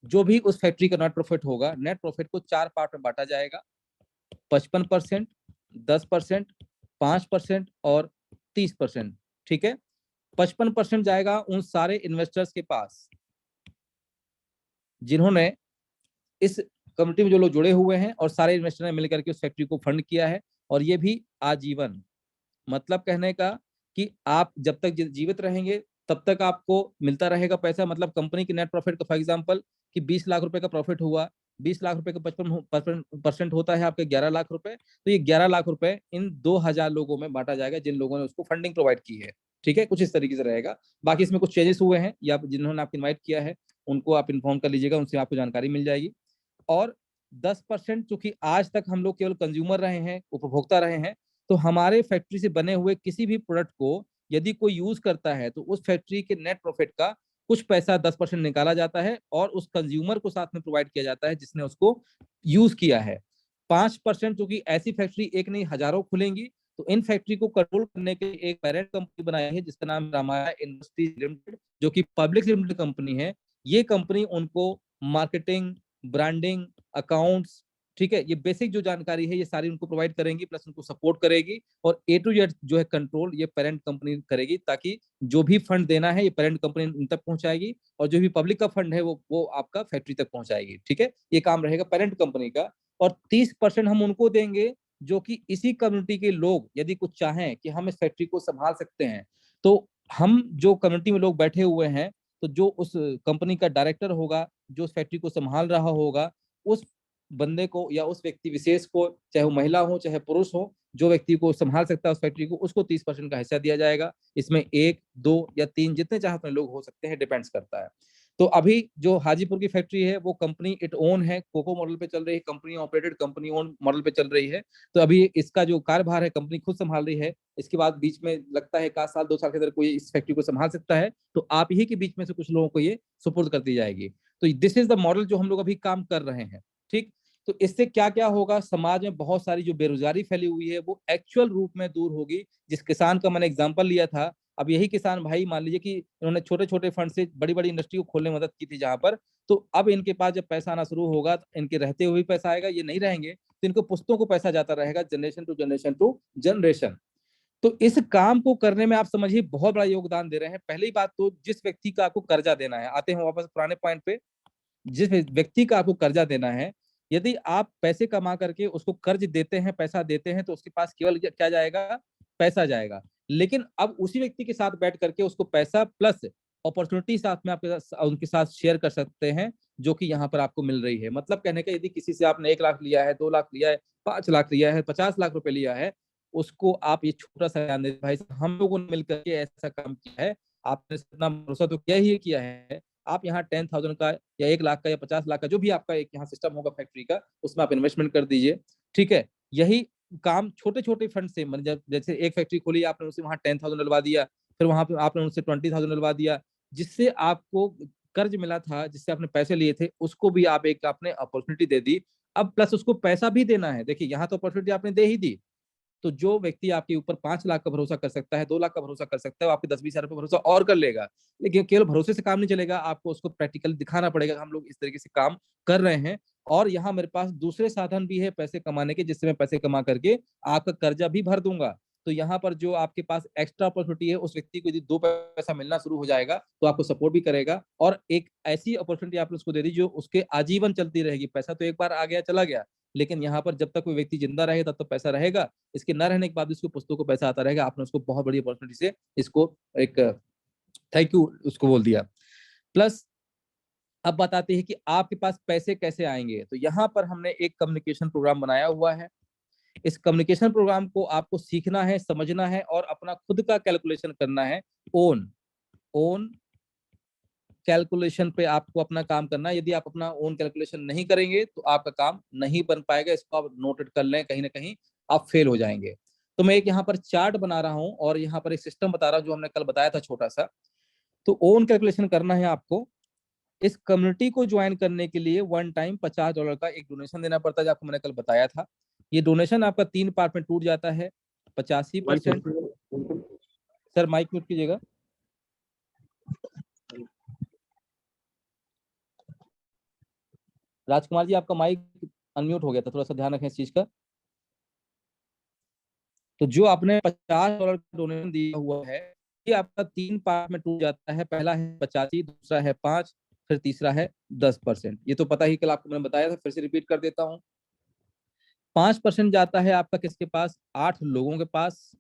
जो भी उस फैक्ट्री का नेट प्रॉफिट होगा, नेट प्रॉफिट को 4 पार्ट में बांटा जाएगा। 55%, 10%, 5% और 30%। ठीक है, 55% जाएगा उन सारे इन्वेस्टर्स के पास जिन्होंने इस कमिटी में जो लोग जुड़े हुए हैं, और सारे इन्वेस्टर ने मिलकर के उस फैक्ट्री को फंड किया है। और ये भी आजीवन, मतलब कहने का कि आप जब तक जीवित रहेंगे तब तक आपको मिलता रहेगा पैसा। मतलब कंपनी की नेट प्रॉफिट का फॉर एग्जांपल कि 20 लाख रुपए का प्रॉफिट हुआ, 20 लाख रुपए का 55% होता है आपके 11 लाख रुपए। तो ये 11 लाख रुपए इन 2,000 लोगों में बांटा जाएगा जिन लोगों ने उसको फंडिंग प्रोवाइड की है। ठीक है, कुछ इस तरीके से रहेगा। बाकी इसमें कुछ चेंजेस हुए हैं, या जिन्होंने आपको इन्वाइट किया है उनको आप इन्फॉर्म कर लीजिएगा, उनसे आपको जानकारी मिल जाएगी। और 10% चूंकि आज तक हम लोग केवल कंज्यूमर रहे हैं, उपभोक्ता रहे हैं, तो हमारे फैक्ट्री से बने हुए किसी भी प्रोडक्ट को यदि कोई यूज करता है, तो उस फैक्ट्री के नेट प्रॉफिट का कुछ पैसा 10% निकाला जाता है, और उस कंज्यूमर को साथ में प्रोवाइड किया जाता है जिसने उसको यूज किया है। 5% चूंकि ऐसी फैक्ट्री एक नहीं हजारों खुलेंगी, तो इन फैक्ट्री को कंट्रोल करने के लिए एक पेरेंट कंपनी बनाई है जिसका नाम रामाया इंडस्ट्रीज लिमिटेड, जो कि पब्लिक लिमिटेड कंपनी है। ये कंपनी उनको मार्केटिंग, ब्रांडिंग, अकाउंट्स, ठीक है, ये बेसिक जो जानकारी है ये सारी उनको प्रोवाइड करेंगी, प्लस उनको सपोर्ट करेगी। और ए टू जेड जो है कंट्रोल ये पेरेंट कंपनी करेगी, ताकि जो भी फंड देना है ये पेरेंट कंपनी उन तक पहुंचाएगी, और जो भी पब्लिक का फंड है वो आपका फैक्ट्री तक पहुंचाएगी। ठीक है, ये काम रहेगा पेरेंट कंपनी का। और 30% हम उनको देंगे, जो कि इसी कम्युनिटी के लोग यदि कुछ चाहें कि हम इस फैक्ट्री को संभाल सकते हैं, तो हम जो कम्युनिटी में लोग बैठे हुए हैं, तो जो उस कंपनी का डायरेक्टर होगा, जो उस फैक्ट्री को संभाल रहा होगा, उस बंदे को या उस व्यक्ति विशेष को, चाहे वो महिला हो चाहे पुरुष हो, जो व्यक्ति को संभाल सकता है उस फैक्ट्री को, उसको 30% का हिस्सा दिया जाएगा। इसमें 1, 2 या 3 जितने चाहते लोग हो सकते हैं, डिपेंड्स करता है। तो अभी जो हाजीपुर की फैक्ट्री है वो कंपनी इट ओन है, कोको मॉडल पे चल रही है, company operated, company own model पे चल रही है। तो अभी इसका जो कार्यभार है कंपनी खुद संभाल रही है। इसके बाद बीच में लगता है 1 साल 2 साल के अंदर कोई इस फैक्ट्री को संभाल सकता है, तो आप ही के बीच में से कुछ लोगों को ये सुपुर्द कर दी जाएगी। तो दिस इज द मॉडल जो हम लोग अभी काम कर रहे हैं। ठीक, तो इससे क्या क्या होगा, समाज में बहुत सारी जो बेरोजगारी फैली हुई है वो एक्चुअल रूप में दूर होगी। जिस किसान का मैंने एग्जांपल लिया था, अब यही किसान भाई मान लीजिए कि इन्होंने छोटे छोटे फंड से बड़ी बड़ी इंडस्ट्री को खोलने में मदद की थी जहां पर, तो अब इनके पास जब पैसा आना शुरू होगा तो इनके रहते हुए भी पैसा आएगा, ये नहीं रहेंगे तो इनको पुश्तों को पैसा जाता रहेगा, generation to generation to generation. तो इस काम को करने में आप समझिए बहुत बड़ा योगदान दे रहे हैं। पहली बात तो जिस व्यक्ति का आपको कर्जा देना है, आते हैं वापस पुराने पॉइंट पे, जिस व्यक्ति का आपको कर्जा देना है, यदि आप पैसे कमा करके उसको कर्ज देते हैं, पैसा देते हैं, तो उसके पास केवल क्या जाएगा, पैसा जाएगा। लेकिन अब उसी व्यक्ति के साथ बैठ करके उसको पैसा प्लस अपॉर्चुनिटी साथ में आपके साथ उनके साथ शेयर कर सकते हैं, जो कि यहाँ पर आपको मिल रही है। मतलब कहने का, यदि किसी से आपने 1 लाख लिया है, 2 लाख लिया है, 5 लाख लिया है, 50 लाख रुपए लिया है, उसको आप ये छोटा सा ज्ञान दे, भाई हम लोगों ने मिलकर के ऐसा काम किया है, आपने इतना भरोसा तो किया ही किया है, आप यहाँ 10,000 का या 1 लाख का या 50 लाख का जो भी आपका एक यहाँ सिस्टम होगा फैक्ट्री का, उसमें आप इन्वेस्टमेंट कर दीजिए। ठीक है, यही काम छोटे छोटे फंड से, मतलब जैसे एक फैक्ट्री खोली आपने, उसे वहां 10,000 डलवा दिया, फिर वहां पे आपने उनसे 20,000 डलवा दिया, जिससे आपको कर्ज मिला था, जिससे आपने पैसे लिए थे, उसको भी आप एक आपने अपॉर्चुनिटी दे दी। अब प्लस उसको पैसा भी देना है। देखिए यहाँ तो अपॉर्चुनिटी आपने दे ही दी, तो जो व्यक्ति आपके ऊपर 5 लाख का भरोसा कर सकता है, 2 लाख का भरोसा कर सकता है, वो आपके 10-20 हजार पे भरोसा और कर लेगा। लेकिन केवल भरोसे से काम नहीं चलेगा, आपको उसको प्रैक्टिकल दिखाना पड़ेगा, हम लोग इस तरीके से काम कर रहे हैं, और यहाँ मेरे पास दूसरे साधन भी है पैसे कमाने के, जिससे मैं पैसे कमा करके आपका कर्जा भी भर दूंगा। तो यहाँ पर जो आपके पास एक्स्ट्रा अपॉर्चुनिटी है, उस व्यक्ति को यदि 2 पैसा मिलना शुरू हो जाएगा तो आपको सपोर्ट भी करेगा, और एक ऐसी अपॉर्चुनिटी आपने उसको दे दी जो उसके आजीवन चलती रहेगी। पैसा तो एक बार आ गया चला गया, लेकिन यहाँ पर जब तक कोई व्यक्ति जिंदा रहेगा तब तक पैसा रहेगा, इसके न रहने के बाद उसको पुस्तकों को पैसा आता रहेगा। आपने उसको बहुत बड़ी अपॉर्चुनिटी से इसको एक थैंक यू उसको बोल दिया। प्लस अब बताते हैं कि आपके पास पैसे कैसे आएंगे। तो यहाँ पर हमने एक कम्युनिकेशन प्रोग्राम बनाया हुआ है। इस कम्युनिकेशन प्रोग्राम को आपको सीखना है, समझना है, और अपना खुद का कैलकुलेशन करना है। ओन ओन कैलकुलेशन पे आपको अपना काम करना है। यदि आप अपना ओन कैलकुलेशन नहीं करेंगे तो आपका काम नहीं बन पाएगा। इसको आप नोटेड कर लें, कहीं ना कहीं आप फेल हो जाएंगे। तो मैं एक यहाँ पर चार्ट बना रहा हूँ और यहाँ पर एक सिस्टम बता रहा हूँ जो हमने कल बताया था छोटा सा। तो ओन कैलकुलेशन करना है आपको। इस कम्युनिटी को ज्वाइन करने के लिए वन टाइम $50 का एक डोनेशन देना पड़ता है, जो आपको मैंने कल बताया था। ये डोनेशन आपका 3 पार्ट में टूट जाता है। 85%। सर माइक म्यूट कीजिएगा। राजकुमार जी आपका माइक अनम्यूट हो गया था, थोड़ा सा ध्यान रखें इस चीज का। तो जो आपने $50 का डोनेशन दिया हुआ है, ये आपका 3 पार्ट में टूट जाता है। पहला है 85, दूसरा है 5, फिर तीसरा है 10%। ये तो पता ही कल आपको मैंने बताया था, फिर से रिपीट कर देता हूँ। 5% जाता है आपका किसके पास? 8 लोगों के पास।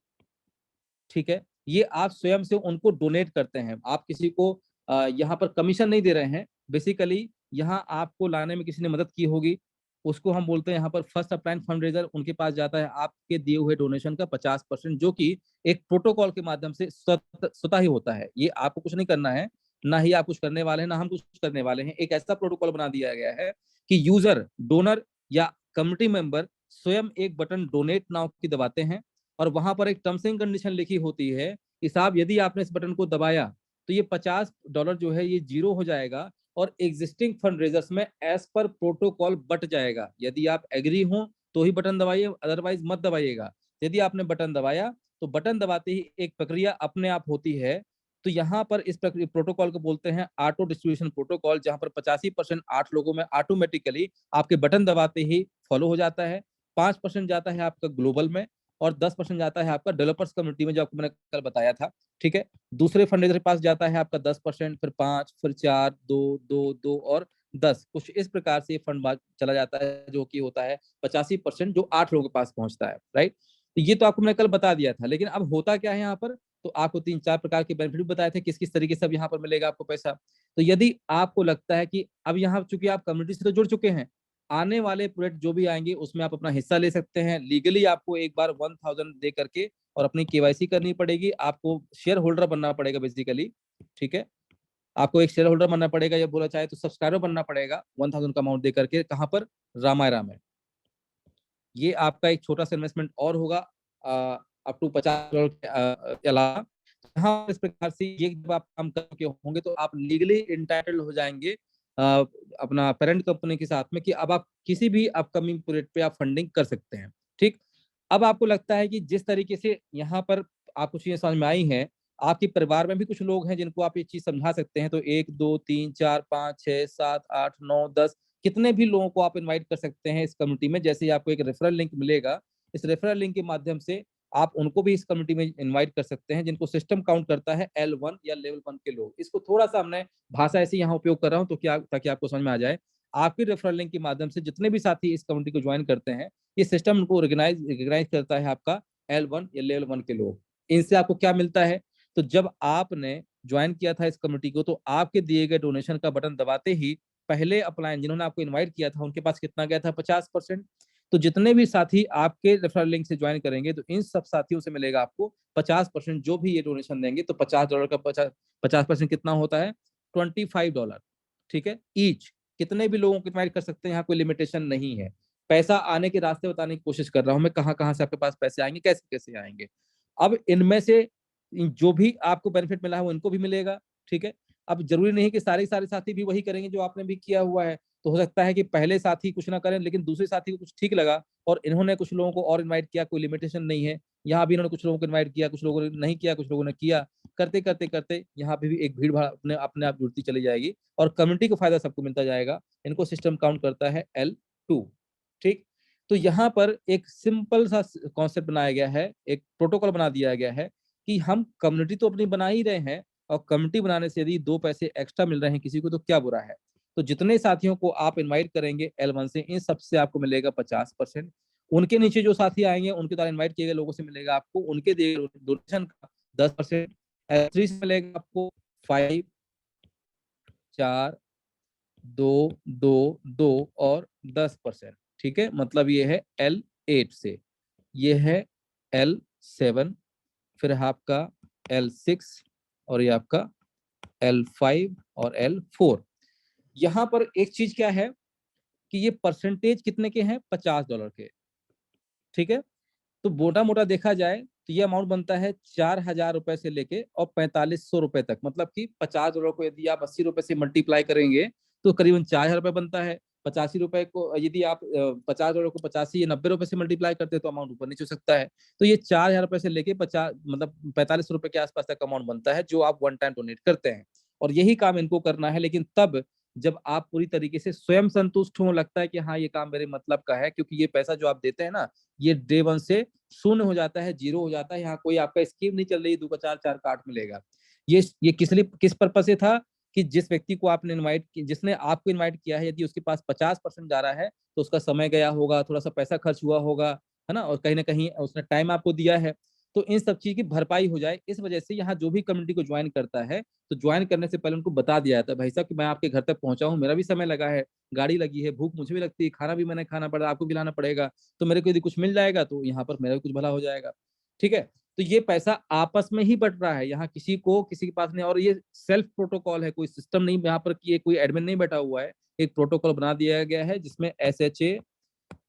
ठीक है, ये आप स्वयं से उनको डोनेट करते हैं। आप किसी को यहाँ पर कमीशन नहीं दे रहे हैं। बेसिकली यहाँ आपको लाने में किसी ने मदद की होगी, उसको हम बोलते हैं यहाँ पर फर्स्ट अप्लाइन फंड रेजर। उनके पास जाता है आपके दिए हुए डोनेशन का 50%, जो कि एक प्रोटोकॉल के माध्यम से स्वतः ही होता है। ये आपको कुछ नहीं करना है, ना ही आप कुछ करने वाले हैं, ना हम कुछ करने वाले हैं। एक ऐसा प्रोटोकॉल बना दिया गया है कि यूजर, डोनर या कम्युनिटी मेंबर स्वयं एक बटन डोनेट नाउ की दबाते हैं, और वहां पर एक टर्म्स एंड कंडीशन लिखी होती है कि साहब यदि आपने इस बटन को दबाया तो ये $50 जो है ये जीरो हो जाएगा, और एग्जिस्टिंग फंड रेजर्स में एज पर प्रोटोकॉल बट जाएगा। यदि आप एग्री हो तो ही बटन दबाइए, अदरवाइज मत दबाइएगा। यदि आपने बटन दबाया तो बटन दबाते ही एक प्रक्रिया अपने आप होती है। तो यहाँ पर इस प्रोटोकॉल को बोलते हैं ऑटो डिस्ट्रीब्यूशन प्रोटोकॉल, जहां पर 85% 8 लोगों में ऑटोमेटिकली आपके बटन दबाते ही फॉलो हो जाता है। 5% जाता है आपका ग्लोबल में, और 10% जाता है आपका डेवलपर्स कम्युनिटी में, जो आपको मैंने कल बताया था। ठीक है, दूसरे फंड के पास जाता है आपका 10%, फिर 5, फिर 4, 2, 2, 2 और 10। कुछ इस प्रकार से फंड चला जाता है, जो कि होता है 85%, जो 8 लोगों के पास पहुंचता है। राइट, तो ये तो आपको मैंने कल बता दिया था। लेकिन अब होता क्या है यहाँ पर, तो आपको 3-4 प्रकार के बेनिफिट बताए थे, किस किस तरीके से अब यहाँ पर मिलेगा आपको पैसा। तो यदि आपको लगता है कि अब यहाँ चूंकि आप कम्युनिटी से तो जुड़ चुके हैं, आने वाले प्रोजेक्ट जो भी आएंगे उसमें आप अपना हिस्सा ले सकते हैं। लीगली आपको एक बार 1000 दे करके और अपनी केवाईसी करनी पड़ेगी। आपको शेयर होल्डर बनना पड़ेगा बेसिकली। ठीक है, आपको एक शेयर होल्डर बनना पड़ेगा, या बोला चाहे तो सब्सक्राइबर बनना पड़ेगा 1000 का अमाउंट दे करके। कहाँ पर? रामायरा में। ये आपका एक छोटा सा इन्वेस्टमेंट और होगा अप टू $50 के अलावा। हाँ, इस प्रकार से ये जब आप काम करके होंगे तो आप लीगली इंटाइटल्ड हो जाएंगे अपना पेरेंट कंपनी के साथ में, कि अब आप किसी भी अपकमिंग प्रोजेक्ट पे आप फंडिंग कर सकते हैं। ठीक, अब आपको लगता है कि जिस तरीके से यहाँ पर आपको चीजें समझ में आई हैं, आपके परिवार में भी कुछ लोग हैं जिनको आप ये चीज समझा सकते हैं, तो 1, 2, 3, 4, 5, 6, 7, 8, 9, 10 कितने भी लोगों को आप इनवाइट कर सकते हैं इस कम्युनिटी में। जैसे ही आपको एक रेफरल लिंक मिलेगा, इस रेफरल लिंक के माध्यम से आप उनको भी इस कम्युनिटी में इनवाइट कर सकते हैं, जिनको सिस्टम काउंट करता है L1 या लेवल 1 के लोग। इसको थोड़ा सा हमने भाषा ऐसे यहाँ उपयोग कर रहा हूँ तो क्या, ताकि आपको समझ में आ जाए। आपके रेफरल लिंक के माध्यम से जितने भी साथी इस कम्युनिटी को ज्वाइन करते हैं, ये सिस्टम उनको रिकॉग्नाइज करता है आपका L1 या लेवल 1 के लोग। इनसे आपको क्या मिलता है, तो जब आपने ज्वाइन किया था इस कम्युनिटी को, तो आपके दिए गए डोनेशन का बटन दबाते ही पहले अपलायन जिन्होंने आपको इनवाइट किया था उनके पास कितना गया था 50%। तो जितने भी साथी आपके रेफरल लिंक से ज्वाइन करेंगे तो इन सब साथियों से मिलेगा आपको 50%। जो भी ये डोनेशन देंगे तो $50 का 50% कितना होता है $25। ठीक है, ईच कितने भी लोगों को इनवाइट कर सकते हैं, यहाँ कोई लिमिटेशन नहीं है। पैसा आने के रास्ते बताने की कोशिश कर रहा हूं मैं, कहाँ कहाँ से आपके पास पैसे आएंगे, कैसे कैसे आएंगे। अब इनमें से जो भी आपको बेनिफिट मिला है वो इनको भी मिलेगा। ठीक है, अब जरूरी नहीं कि सारे सारे साथी भी वही करेंगे जो आपने भी किया हुआ है। तो हो सकता है कि पहले साथी कुछ ना करें लेकिन दूसरे साथी को कुछ ठीक लगा और इन्होंने कुछ लोगों को और इनवाइट किया, कोई लिमिटेशन नहीं है। यहाँ भी इन्होंने कुछ लोगों को इनवाइट किया, कुछ लोगों ने नहीं किया, कुछ लोगों ने किया। करते करते करते यहाँ पे भी एक भीड़ भाड़ अपने अपने आप जुड़ती चली जाएगी और कम्युनिटी को फायदा सबको मिलता जाएगा। इनको सिस्टम काउंट करता है L2। ठीक, तो यहाँ पर एक सिंपल सा कॉन्सेप्ट बनाया गया है, एक प्रोटोकॉल बना दिया गया है कि हम कम्युनिटी तो अपनी बना ही रहे हैं और कम्युनिटी बनाने से यदि 2 पैसे एक्स्ट्रा मिल रहे हैं किसी को तो क्या बुरा है। तो जितने साथियों को आप इनवाइट करेंगे L1 से, इन सबसे आपको मिलेगा 50%। उनके नीचे जो साथी आएंगे उनके द्वारा इनवाइट किए गए लोगों से मिलेगा आपको उनके दिए डोनेशन का 10%। L3 से मिलेगा आपको 5, 4, 2, 2, 2 और 10%। ठीक है, मतलब ये है L8 से, ये है L7, फिर आपका L6 और ये आपका L5 और L4। यहाँ पर एक चीज क्या है कि ये परसेंटेज कितने के हैं, $50 के। ठीक है, तो मोटा मोटा देखा जाए तो ये अमाउंट बनता है 4,000 रुपए से लेके और 4,500 रुपए तक। मतलब कि $50 को यदि आप 80 रुपए से मल्टीप्लाई करेंगे तो करीबन 4,000 रुपए बनता है। 85 रुपए को यदि आप $50 को 85 या 90 रुपए से मल्टीप्लाई करते हैं तो अमाउंट ऊपर नीचे हो सकता है। तो ये 4,000 रुपए से लेके 50 मतलब 4500 रुपए के आसपास तक अमाउंट बनता है जो आप वन टाइम डोनेट करते हैं। और यही काम इनको करना है, लेकिन तब जब आप पूरी तरीके से स्वयं संतुष्ट हो, लगता है कि हाँ ये काम मेरे मतलब का है, क्योंकि ये पैसा जो आप देते हैं ना ये डे 1 से शून्य हो जाता है, जीरो हो जाता है। यहाँ कोई आपका स्कीम नहीं चल रही 2 का 4, 4 का 8 मिलेगा। ये किस पर्पज से था कि जिस व्यक्ति को आपने इनवाइट जिसने आपको इनवाइट किया है यदि उसके पास 50% जा रहा है तो उसका समय गया होगा, थोड़ा सा पैसा खर्च हुआ होगा, है ना, और कहीं ना कहीं उसने टाइम आपको दिया है। तो इन सब चीज की भरपाई हो जाए इस वजह से यहाँ जो भी कम्युनिटी को ज्वाइन करता है तो ज्वाइन करने से पहले उनको बता दिया जाता है, भाई साहब कि मैं आपके घर तक पहुंचा हूँ, मेरा भी समय लगा है, गाड़ी लगी है, भूख मुझे भी लगती है, खाना भी मैंने खाना पड़ा, आपको खिलाना पड़ेगा। तो मेरे को यदि कुछ मिल जाएगा तो यहाँ पर मेरा भी कुछ भला हो जाएगा। ठीक है, तो ये पैसा आपस में ही बट रहा है, यहाँ किसी को किसी के पास नहीं। और ये सेल्फ प्रोटोकॉल है, कोई सिस्टम नहीं यहाँ पर कि कोई एडमिन नहीं बैठा हुआ है। एक प्रोटोकॉल बना दिया गया है जिसमें SHA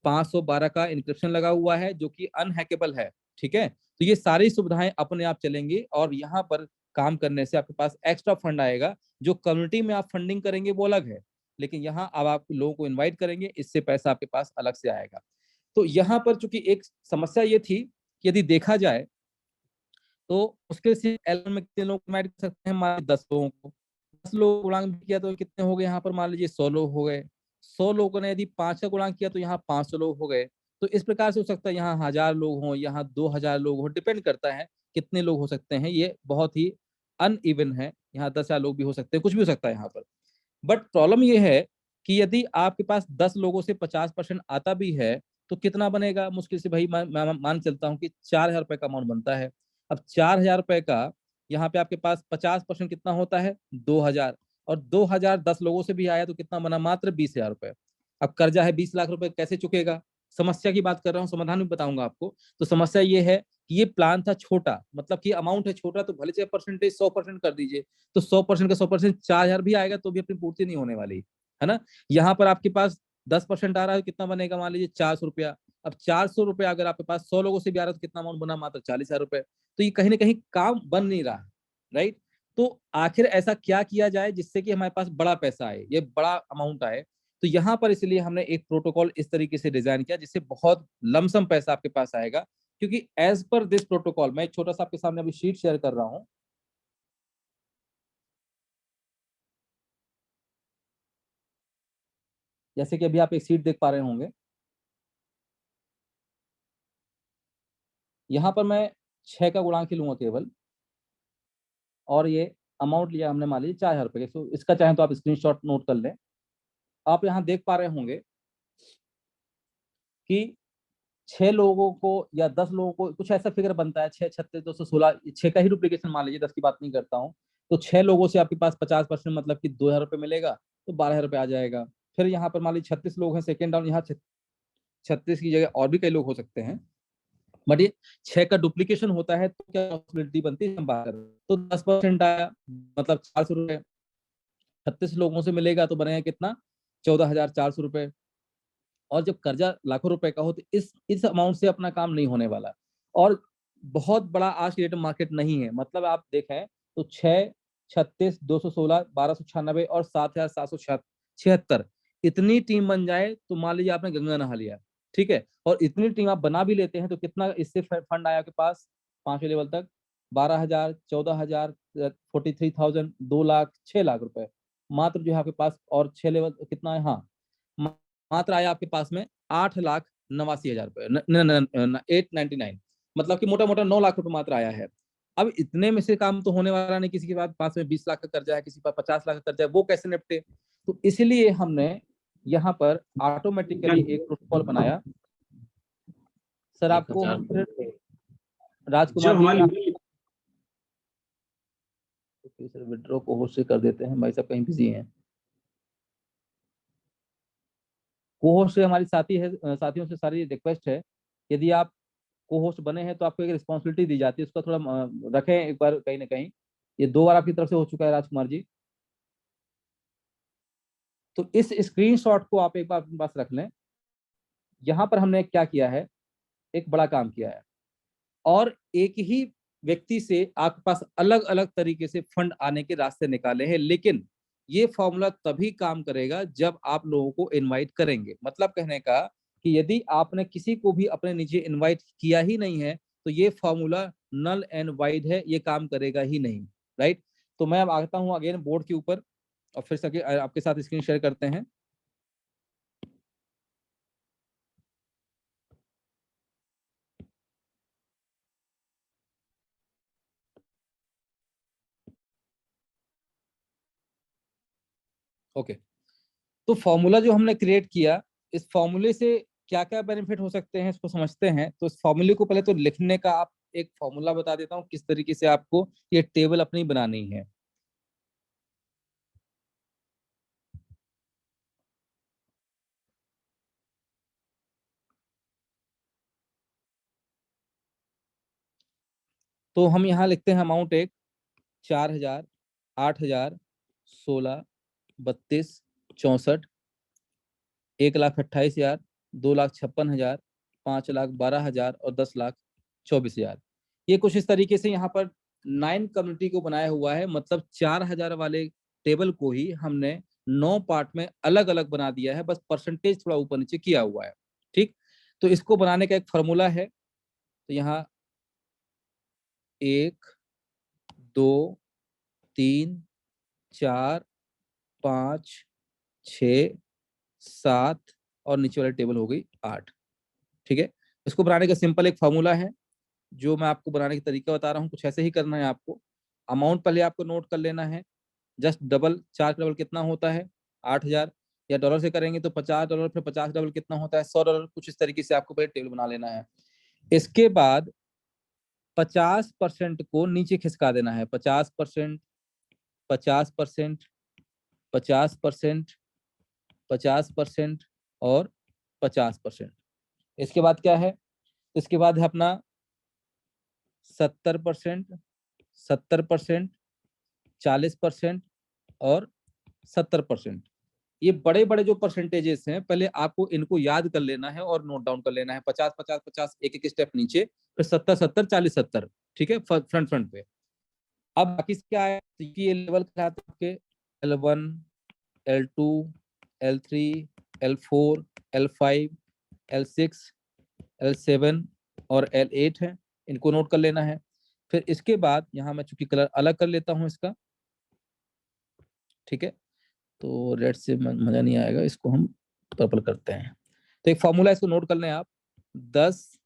512 का इंक्रिप्शन लगा हुआ है जो कि अनहैकेबल है। ठीक है, तो ये सारी सुविधाएं अपने आप चलेंगी और यहाँ पर काम करने से आपके पास एक्स्ट्रा फंड आएगा। जो कम्युनिटी में आप फंडिंग करेंगे वो अलग है, लेकिन यहाँ अब आप लोगों को इनवाइट करेंगे, इससे पैसा आपके पास अलग से आएगा। तो यहाँ पर चूंकि एक समस्या ये थी कि यदि देखा जाए तो उसके सिर्फ एल में कितने लोग इनवाइट कर सकते हैं, मान लीजिए 10 लोगों को। 10 लोग गुणांक किया तो कितने हो गए यहाँ पर, मान लीजिए 100 लोग हो गए। 100 लोगों ने यदि 5 का गुणांक किया तो यहाँ 500 लोग हो गए। तो इस प्रकार से हो सकता है यहाँ 1,000 लोग हों, यहाँ 2,000 लोग हों, डिपेंड करता है कितने लोग हो सकते हैं। ये बहुत ही अनइवन है, यहाँ 10,000 लोग भी हो सकते हैं, कुछ भी हो सकता है यहाँ पर। बट प्रॉब्लम ये है कि यदि आपके पास 10 लोगों से 50% आता भी है तो कितना बनेगा, मुश्किल से भाई मैं मान चलता हूँ कि 4,000 रुपए का अमाउंट बनता है। अब 4,000 रुपए का यहाँ पे आपके पास 50% कितना होता है, 2,000। और 2,000 10 लोगों से भी आया तो कितना बना, मात्र 20,000 रुपए। अब कर्जा है 20 लाख रुपए, कैसे चुकेगा। समस्या की बात कर रहा हूँ, समाधान भी बताऊंगा आपको। तो समस्या ये है कि ये प्लान था छोटा, मतलब कि अमाउंट है छोटा, तो भले से परसेंटेज 100% कर दीजिए, तो 100% का 100% 4,000 भी आएगा तो भी अपनी पूर्ति नहीं होने वाली, है ना। यहाँ पर आपके पास 10% आ रहा है, कितना बनेगा, मान लीजिए 400 रुपया। अब 400 रुपया अगर आपके पास 100 लोगों से भी आ रहा है तो कितना अमाउंट बना, मात्र 40,000 रुपए। तो ये कहीं ना कहीं काम बन नहीं रहा है, राइट। तो आखिर ऐसा क्या किया जाए जिससे कि हमारे पास बड़ा पैसा आए, ये बड़ा अमाउंट आए। तो यहाँ पर इसलिए हमने एक प्रोटोकॉल इस तरीके से डिजाइन किया जिससे बहुत लमसम पैसा आपके पास आएगा। क्योंकि एज पर दिस प्रोटोकॉल, मैं एक छोटा सा आपके सामने अभी शीट शेयर कर रहा हूँ। जैसे कि अभी आप एक सीट देख पा रहे होंगे, यहाँ पर मैं 6 का गुणांक ही लूंगा केवल, और ये अमाउंट लिया हमने मान लीजिए 4,000 रुपए के। तो इसका चाहे तो आप स्क्रीनशॉट नोट कर लें। आप यहाँ देख पा रहे होंगे कि 6 लोगों को या 10 लोगों को कुछ ऐसा फिगर बनता है, 6, 36, 216, 6 का ही डुप्लीकेशन मान लीजिए, 10 की बात नहीं करता हूँ। तो 6 लोगों से आपके पास 50% मतलब कि 2,000 रुपये मिलेगा। तो 12 रुपये आ जाएगा। फिर यहाँ पर मान लीजिए 36 लोग हैं, सेकेंड डाउन, यहाँ 36 की जगह और भी कई लोग हो सकते हैं, बट ये 6 का डुप्लीकेशन होता है, तो क्या पॉसिबिलिटी बनती है हम बात करें तो 10% आया, मतलब 400 रुपये 36 लोगों से मिलेगा तो बनेगा कितना, 14,400 रुपये। और जब कर्जा लाखों रुपए का हो तो इस अमाउंट से अपना काम नहीं होने वाला। और बहुत बड़ा आज की डेट में मार्केट नहीं है, मतलब आप देखें तो 6, 36, 216, 1296 और 7,776, इतनी टीम बन जाए तो मान लीजिए आपने गंगा नहा लिया, ठीक है। और इतनी टीम आप बना भी लेते हैं तो कितना इससे फंड आया आपके पास 5वें लेवल तक, 12,000, 14,000, 43,000, 2 लाख, 6 लाख रुपए मात्र जो है आपके पास। और 6 लेवल कितना है, हाँ, मात्र आया आपके पास में 8,89,000 रुपए, 899, मतलब कि मोटा मोटा 9 लाख रुपए मात्र आया है। अब इतने में से काम तो होने वाला नहीं, किसी के पास में 20 लाख का कर्जा है, किसी के पास 50 लाख का कर्जा है, वो कैसे निपटे। तो इसलिए हमने यहाँ पर ऑटोमेटिकली एक प्रोटोकॉल बनाया। सर आपको हम फिर राजकुमार जब जी हमारी सर विड्रॉ को होस्ट से कर देते हैं, भाई साहब कहीं बिजी हैं। को होस्ट से हमारी साथियों से सारी रिक्वेस्ट है, यदि आप को होस्ट बने हैं तो आपको एक रिस्पॉन्सिबिलिटी दी जाती है, उसका थोड़ा रखें एक बार कहीं ना कहीं। ये 2 बार आपकी तरफ से हो चुका है राजकुमार जी, तो इस स्क्रीनशॉट को आप एक बार अपने पास रख लें। यहाँ पर हमने क्या किया है, एक बड़ा काम किया है, और एक ही व्यक्ति से आपके पास अलग अलग तरीके से फंड आने के रास्ते निकाले हैं, लेकिन ये फॉर्मूला तभी काम करेगा जब आप लोगों को इनवाइट करेंगे। मतलब कहने का कि यदि आपने किसी को भी अपने नीचे इनवाइट किया ही नहीं है तो ये फॉर्मूला नल एंड वाइड है, ये काम करेगा ही नहीं, राइट। तो मैं अब आता हूँ अगेन बोर्ड के ऊपर और फिर से आपके साथ स्क्रीन शेयर करते हैं। ओके, तो फॉर्मूला जो हमने क्रिएट किया, इस फॉर्मूले से क्या क्या बेनिफिट हो सकते हैं इसको समझते हैं। तो इस फॉर्मूले को पहले तो लिखने का आप एक फॉर्मूला बता देता हूँ किस तरीके से आपको ये टेबल अपनी बनानी है। तो हम यहाँ लिखते हैं अमाउंट एक 4,000, 8,000, 16, 32, 64, 1,28,000, 2,56,000, 5,12,000 और 10,24,000। ये कुछ इस तरीके से यहाँ पर 9 कम्युनिटी को बनाया हुआ है, मतलब 4,000 वाले टेबल को ही हमने 9 पार्ट में अलग अलग बना दिया है, बस परसेंटेज थोड़ा ऊपर नीचे किया हुआ है, ठीक। तो इसको बनाने का एक फॉर्मूला है, तो यहाँ 1, 2, 3, 4, 5, 6, 7 और नीचे वाली टेबल हो गई 8, ठीक है। इसको बनाने का सिंपल एक फॉर्मूला है, जो मैं आपको बनाने का तरीका बता रहा हूँ, कुछ ऐसे ही करना है आपको। अमाउंट पहले आपको नोट कर लेना है, जस्ट डबल, 4 का डबल कितना होता है 8,000, या डॉलर से करेंगे तो $50, फिर 50 डबल कितना होता है $100, कुछ इस तरीके से आपको पहले टेबल बना लेना है। इसके बाद 50% को नीचे खिसका देना है, 50%, 50%, 50%, 50% और 50%। इसके बाद क्या है, इसके बाद है अपना 70%, 70%, 40% और 70%। ये बड़े बड़े जो परसेंटेजेस हैं, पहले आपको इनको याद कर लेना है और नोट डाउन कर लेना है। 50, 50, 50, एक एक स्टेप नीचे, फिर 70, 70, 40, 70, ठीक है, फ्रंट फ्रंट पे। अब बाकी क्या है, तो ये लेवल कहलाते हैं आपके L1, L2, L3, L4, L5, L6, L7 और L8 है, इनको नोट कर लेना है। फिर इसके बाद यहाँ मैं चूंकि कलर अलग कर लेता हूँ इसका, ठीक है, तो रेड से मजा नहीं आएगा, इसको हम पर्पल करते हैं। तो एक फॉर्मूला इसको नोट कर लें आप, 10,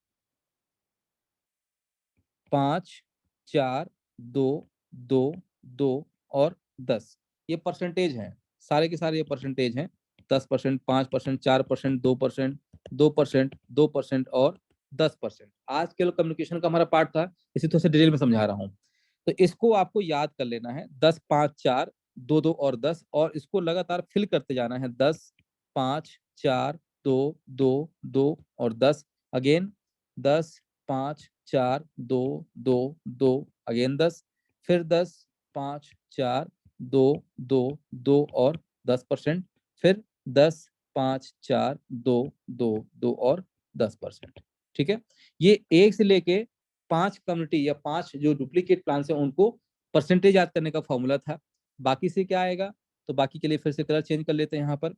5, 4, 2, 2, 2 और 10, ये परसेंटेज हैं, सारे के सारे ये परसेंटेज हैं। 10%, 5%, 4%, 2%, 2%, 2% और 10%। आज के कम्युनिकेशन का हमारा पार्ट था, इसी तरह से डिटेल में समझा रहा हूँ। तो इसको आपको याद कर लेना है, 10, 5, 4, 2 2 और 10, और इसको लगातार फिल करते जाना है। 10 5 4 2 2 2 और 10 अगेन, 10 5 4 2 2 2 अगेन 10, फिर 10 5 4 2 2 2 और 10%, फिर 10 5 4 2 2 2 और 10%। ठीक है, ये 1 से लेके 5 कम्युनिटी या 5 जो डुप्लीकेट प्लान्स हैं उनको परसेंटेज याद करने का फॉर्मूला था। बाकी से क्या आएगा, तो बाकी के लिए फिर से कलर चेंज कर लेते हैं यहाँ पर।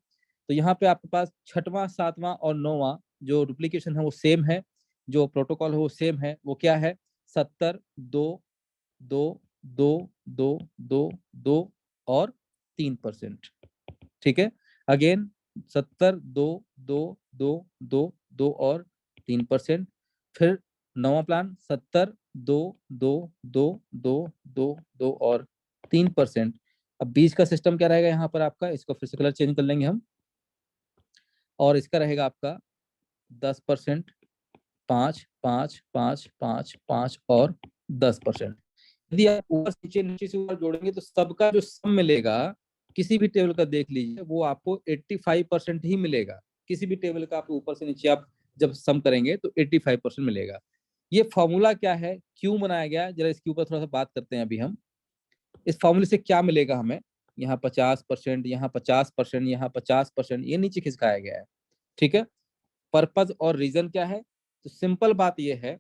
तो यहाँ पे आपके पास 6वां 7वां और 9वां जो डुप्लीकेशन है वो सेम है, जो प्रोटोकॉल है वो सेम है। वो क्या है, 70 2 2 2 2 2 2 और 3%। ठीक है, अगेन 70 2 2 2 2 2 और 3%, फिर 9वां प्लान 70 2 2 2 2 2 2 और 3%। अब बीच का सिस्टम क्या रहेगा यहाँ पर आपका, इसको फिर से कलर चेंज कर लेंगे हम, और इसका रहेगा आपका 10%, 5 5 5 5 5 और 10%। यदि आप ऊपर से नीचे से ऊपर जोड़ेंगे तो सबका जो सम मिलेगा, किसी भी टेबल का देख लीजिए, वो आपको 85% ही मिलेगा। किसी भी टेबल का आप ऊपर से नीचे आप जब सम करेंगे तो 85% मिलेगा। ये फॉर्मूला क्या है, क्यों बनाया गया, जरा इसके ऊपर थोड़ा सा बात करते हैं अभी हम। इस फॉर्मूले से क्या मिलेगा हमें, यहाँ 50%, यहाँ 50%, यहाँ 50%, ये नीचे खिसकाया गया है। ठीक है, पर्पज और रीजन क्या है, तो सिंपल बात ये है,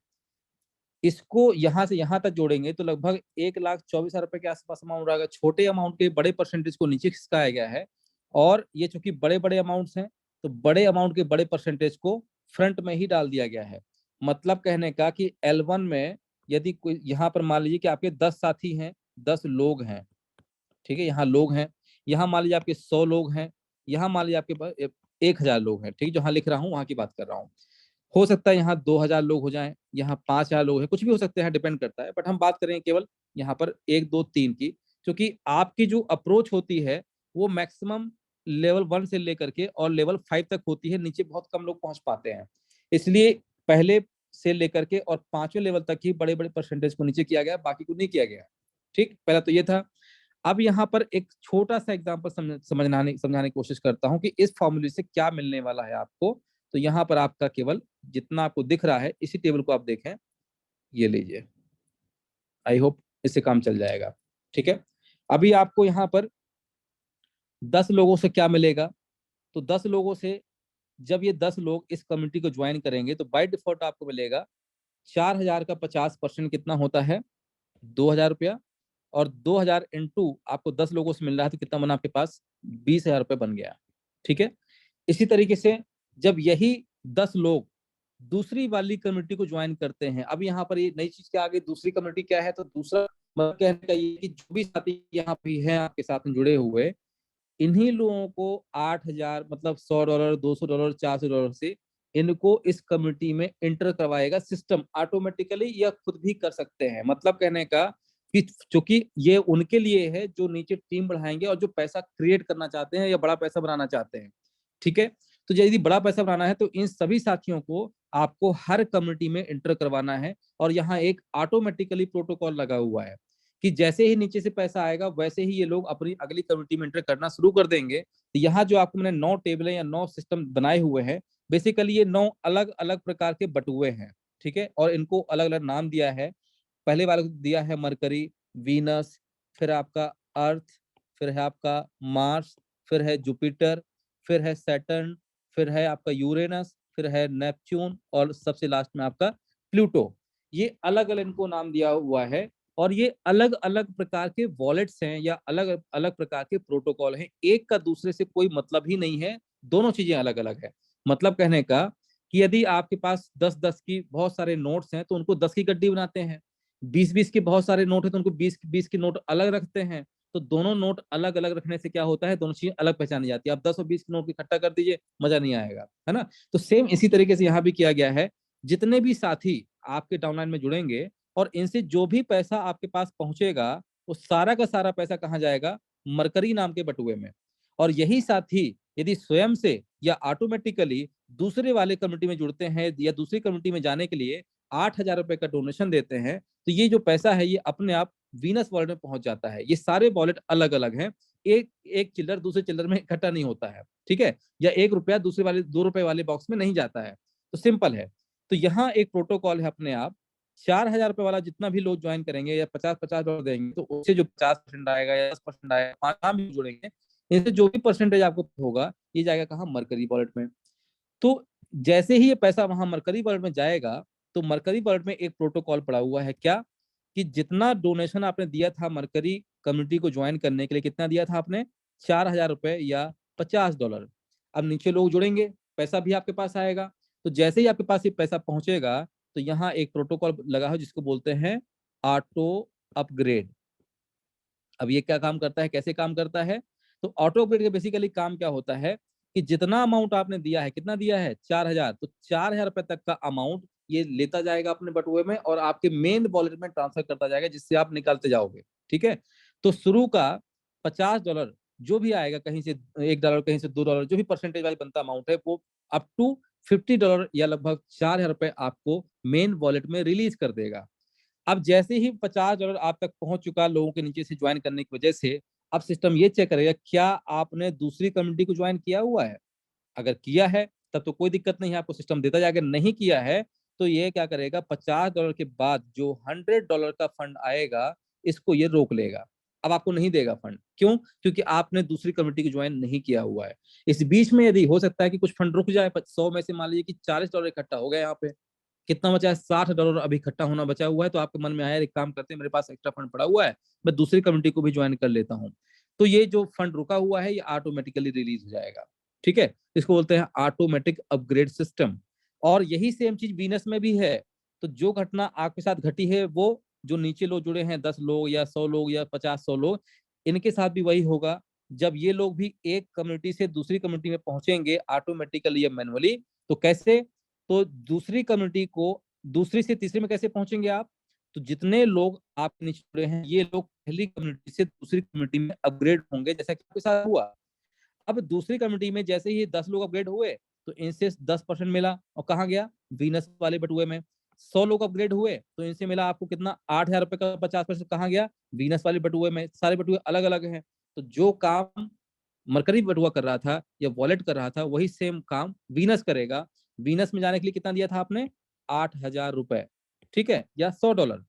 इसको यहाँ से यहाँ तक जोड़ेंगे तो लगभग 1,24,000 रुपए के आसपास अमाउंट आएगा। छोटे अमाउंट के बड़े परसेंटेज को नीचे खिसकाया गया है, और ये चूंकि बड़े बड़े अमाउंट्स हैं तो बड़े अमाउंट के बड़े परसेंटेज को फ्रंट में ही डाल दिया गया है। मतलब कहने का कि L1 में यदि कोई यहाँ पर मान लीजिए कि आपके 10 साथी हैं, 10 लोग हैं, ठीक है, यहाँ लोग हैं, यहाँ मान लीजिए आपके 100 लोग हैं, यहाँ मान लीजिए आपके पास 1,000 लोग हैं। ठीक, जहाँ लिख रहा हूँ वहां की बात कर रहा हूँ। हो सकता है यहाँ 2,000 लोग हो जाएं, यहाँ 5,000 लोग हैं, कुछ भी हो सकते हैं, डिपेंड करता है। बट हम बात करेंगे केवल यहाँ पर 1 2 3 की, क्योंकि आपकी जो अप्रोच होती है वो मैक्सिमम लेवल 1 से लेकर के और लेवल 5 तक होती है, नीचे बहुत कम लोग पहुंच पाते हैं। इसलिए पहले से लेकर के और 5वें लेवल तक ही बड़े बड़े परसेंटेज को नीचे किया गया, बाकी को नहीं किया गया। ठीक, पहला तो ये था। अब यहाँ पर एक छोटा सा एग्जांपल समझाने की कोशिश करता हूँ कि इस फॉर्मूले से क्या मिलने वाला है आपको। तो यहाँ पर आपका केवल जितना आपको दिख रहा है इसी टेबल को आप देखें, ये लीजिए, आई होप इससे काम चल जाएगा। ठीक है, अभी आपको यहाँ पर 10 लोगों से क्या मिलेगा, तो 10 लोगों से जब ये 10 लोग इस कम्युनिटी को ज्वाइन करेंगे तो बाय डिफॉल्ट आपको मिलेगा 4,000 का 50% कितना होता है, 2,000 रुपया, और 2,000 इंटू आपको 10 लोगों से मिल रहा है तो कितना बना आपके पास, 20,000 रुपये बन गया। ठीक है, इसी तरीके से जब यही 10 लोग दूसरी वाली कम्युनिटी को ज्वाइन करते हैं, अब यहाँ पर ये नई चीज क्या आ गई, दूसरी कम्युनिटी क्या है, तो दूसरा मतलब कहने का ये कि जो भी साथी यहाँ पे हैं आपके साथ में जुड़े हुए, इन्हीं लोगों को 8,000 मतलब $100, $200, $400 से इनको इस कम्युनिटी में इंटर करवाएगा सिस्टम ऑटोमेटिकली, या खुद भी कर सकते हैं। मतलब कहने का कि चूंकि ये उनके लिए है जो नीचे टीम बढ़ाएंगे और जो पैसा क्रिएट करना चाहते हैं या बड़ा पैसा बनाना चाहते हैं। ठीक है, तो यदि बड़ा पैसा बनाना है तो इन सभी साथियों को आपको हर कम्युनिटी में इंटर करवाना है, और यहाँ एक ऑटोमेटिकली प्रोटोकॉल लगा हुआ है कि जैसे ही नीचे से पैसा आएगा वैसे ही ये लोग अपनी अगली कम्युनिटी में एंटर करना शुरू कर देंगे। तो यहाँ जो आपको मैंने 9 टेबलें या 9 सिस्टम बनाए हुए हैं, बेसिकली ये 9 अलग अलग प्रकार के बटुए हैं। ठीक है, और इनको अलग अलग नाम दिया है। पहले वाले को दिया है मरकरी, वीनस, फिर आपका अर्थ, फिर है आपका मार्स, फिर है जुपिटर, फिर है सैटर्न, फिर है आपका यूरेनस, फिर है नेपच्यून, और सबसे लास्ट में आपका प्लूटो। ये अलग अलग इनको नाम दिया हुआ है, और ये अलग अलग प्रकार के वॉलेट्स हैं या अलग अलग प्रकार के प्रोटोकॉल हैं, एक का दूसरे से कोई मतलब ही नहीं है, दोनों चीजें अलग अलग है। मतलब कहने का कि यदि आपके पास 10-10 की बहुत सारे नोट्स हैं तो उनको 10 की गड्डी बनाते हैं, 20-20 के बहुत सारे नोट है तो उनको 20-20 के नोट अलग रखते हैं। तो दोनों नोट अलग अलग रखने से क्या होता है, दोनों चीजें अलग पहचानी जाती है। आप 10 और 20 के नोट इकट्ठा कर दीजिए, मजा नहीं आएगा, है ना। तो सेम इसी तरीके से यहाँ भी किया गया है। जितने भी साथी आपके डाउनलाइन में जुड़ेंगे और इनसे जो भी पैसा आपके पास पहुंचेगा, वो सारा का सारा पैसा कहाँ जाएगा, मरकरी नाम के बटुए में। और यही साथी यदि स्वयं से या ऑटोमेटिकली दूसरे वाले कम्युनिटी में जुड़ते हैं या दूसरी कम्युनिटी में जाने के लिए 8,000 रुपए का डोनेशन देते हैं, तो ये जो पैसा है ये अपने आप वीनस वॉलेट में पहुंच जाता है। ये सारे वॉलेट अलग अलग हैं, एक एक चिल्लर दूसरे चिल्लर में इकट्ठा नहीं होता है, ठीक है, या 1 रुपया दूसरे वाले 2 रुपए वाले बॉक्स में नहीं जाता है। तो सिंपल है। तो यहाँ एक प्रोटोकॉल है अपने आप, 4,000 रुपए वाला जितना भी लोग ज्वाइन करेंगे या 50-50 डॉलर देंगे, तो उससे जो 50% आएगा या 10% आएगा, 5 भी जुड़ेंगे, इनसे जो भी परसेंटेज आपको होगा, ये जाएगा कहाँ, मरकरी वॉलेट में। तो जैसे ही ये पैसा वहां मरकरी वॉलेट में जाएगा, तो मरकरी वॉलेट में एक प्रोटोकॉल पड़ा हुआ है, क्या, कि जितना डोनेशन आपने दिया था मरकरी कम्युनिटी को ज्वाइन करने के लिए, कितना दिया था आपने, 4,000 रुपए या $50। अब नीचे लोग जुड़ेंगे, पैसा भी आपके पास आएगा। तो जैसे ही आपके पास ये पैसा पहुंचेगा, तो यहाँ एक प्रोटोकॉल लगा है जिसको बोलते हैं ऑटो अपग्रेड। अब ये क्या काम करता है, कैसे काम करता है, तो ऑटो अपग्रेड का बेसिकली काम क्या होता है कि जितना अमाउंट आपने दिया है, कितना दिया है, 4,000, तो 4,000 रुपए तक का अमाउंट ये लेता जाएगा अपने बटुए में और आपके मेन वॉलेट में ट्रांसफर करता जाएगा, जिससे आप निकालते जाओगे, ठीक है। तो शुरू का $50 जो भी आएगा, कहीं से $1, कहीं से $2, जो भी परसेंटेज वाली बनता अमाउंट है, वो अप टू $50 या लगभग 4,000 रुपए आपको मेन वॉलेट में रिलीज कर देगा। अब जैसे ही $50 आप तक पहुंच चुका लोगों के नीचे से ज्वाइन करने की वजह से, अब सिस्टम ये चेक करेगा क्या आपने दूसरी कम्युनिटी को ज्वाइन किया हुआ है। अगर किया है तब तो कोई दिक्कत नहीं है, आपको सिस्टम देता जाएगा। नहीं किया है तो ये क्या करेगा, $50 के बाद जो $100 का फंड आएगा, इसको ये रोक लेगा। अब आपको नहीं देगा फंड, क्यों, क्योंकि आपने दूसरी कम्युनिटी को ज्वाइन नहीं किया हुआ है। इस बीच में यदि हो सकता है कि कुछ फंड रुक जाए, 100 में से मान लीजिए कि $40 इकट्ठा हो गया, यहाँ पे कितना बचा है, $60 अभी इकट्ठा होना बचा हुआ है, तो आपके मन में आया एक काम करते हैं, मेरे पास एक्स्ट्रा फंड पड़ा हुआ है, मैं दूसरी कम्युनिटी को भी ज्वाइन कर लेता हूँ। तो ये जो फंड रुका हुआ है, ये ऑटोमेटिकली रिलीज हो जाएगा, ठीक है। इसको बोलते हैं ऑटोमेटिक अपग्रेड सिस्टम। और यही सेम चीज वीनस में भी है। तो जो घटना आपके साथ घटी है, वो जो नीचे लोग जुड़े हैं, 10 लोग या 100 लोग या 50-100 लोग, इनके साथ भी वही होगा। जब ये लोग भी एक कम्युनिटी से दूसरी कम्युनिटी में पहुंचेंगे ऑटोमेटिकली या मैनुअली, तो कैसे, तो दूसरी कम्युनिटी को दूसरी से तीसरी में कैसे पहुंचेंगे आप, तो जितने लोग आप नीचे जुड़े हैं, ये लोग पहली कम्युनिटी से दूसरी कम्युनिटी में अपग्रेड होंगे, जैसा कि आपके साथ हुआ। अब दूसरी कम्युनिटी में जैसे ही 10 लोग अपग्रेड हुए, तो इनसे 10% मिला और कहाँ गया, वीनस वाले बटुए में। 100 लोग अपग्रेड हुए तो इनसे मिला आपको कितना, $8,000 का 50% कहाँ गया, वीनस वाले बटुए में। सारे बटुए अलग अलग हैं। तो जो काम मरकरी बटुआ कर रहा था या वॉलेट कर रहा था, वही सेम काम वीनस करेगा। वीनस में जाने के लिए कितना दिया था आपने, $8,000, ठीक है, या $100।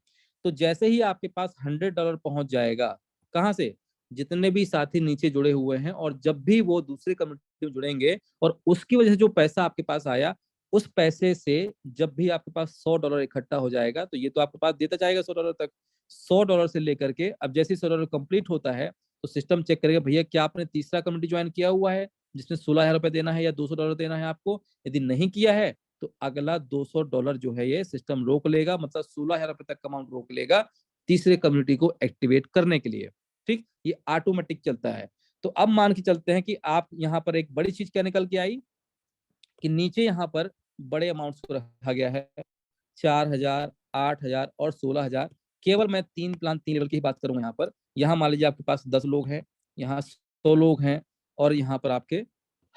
तो जैसे ही आपके पास $100 पहुंच जाएगा, कहाँ से, जितने भी साथी नीचे जुड़े हुए हैं, और जब भी वो दूसरे कम्युनिटी में जुड़ेंगे और उसकी वजह से जो पैसा आपके पास आया, उस पैसे से जब भी आपके पास $100 इकट्ठा हो जाएगा, तो ये तो आपके पास देता जाएगा $100 तक। $100 से लेकर के, अब जैसे $100 कंप्लीट होता है, तो सिस्टम चेक करेगा, भैया क्या आपने तीसरा कम्युनिटी ज्वाइन किया हुआ है जिसमें $16,000 देना है या $200 देना है आपको। यदि नहीं किया है, तो अगला $200 जो है ये सिस्टम रोक लेगा, मतलब $16,000 तक का अमाउंट रोक लेगा तीसरे कम्युनिटी को एक्टिवेट करने के लिए। ठीक, ये ऑटोमेटिक चलता है। तो अब मान के चलते हैं कि आप यहाँ पर एक बड़ी चीज क्या निकल के आई, कि नीचे यहाँ पर बड़े अमाउंट्स को रखा गया है, 4,000, 8,000 और 16,000। केवल मैं 3 लेवल की ही बात करूंगा यहाँ पर। यहाँ मान लीजिए आपके पास 10 लोग हैं, यहाँ 100 लोग हैं, और यहाँ पर आपके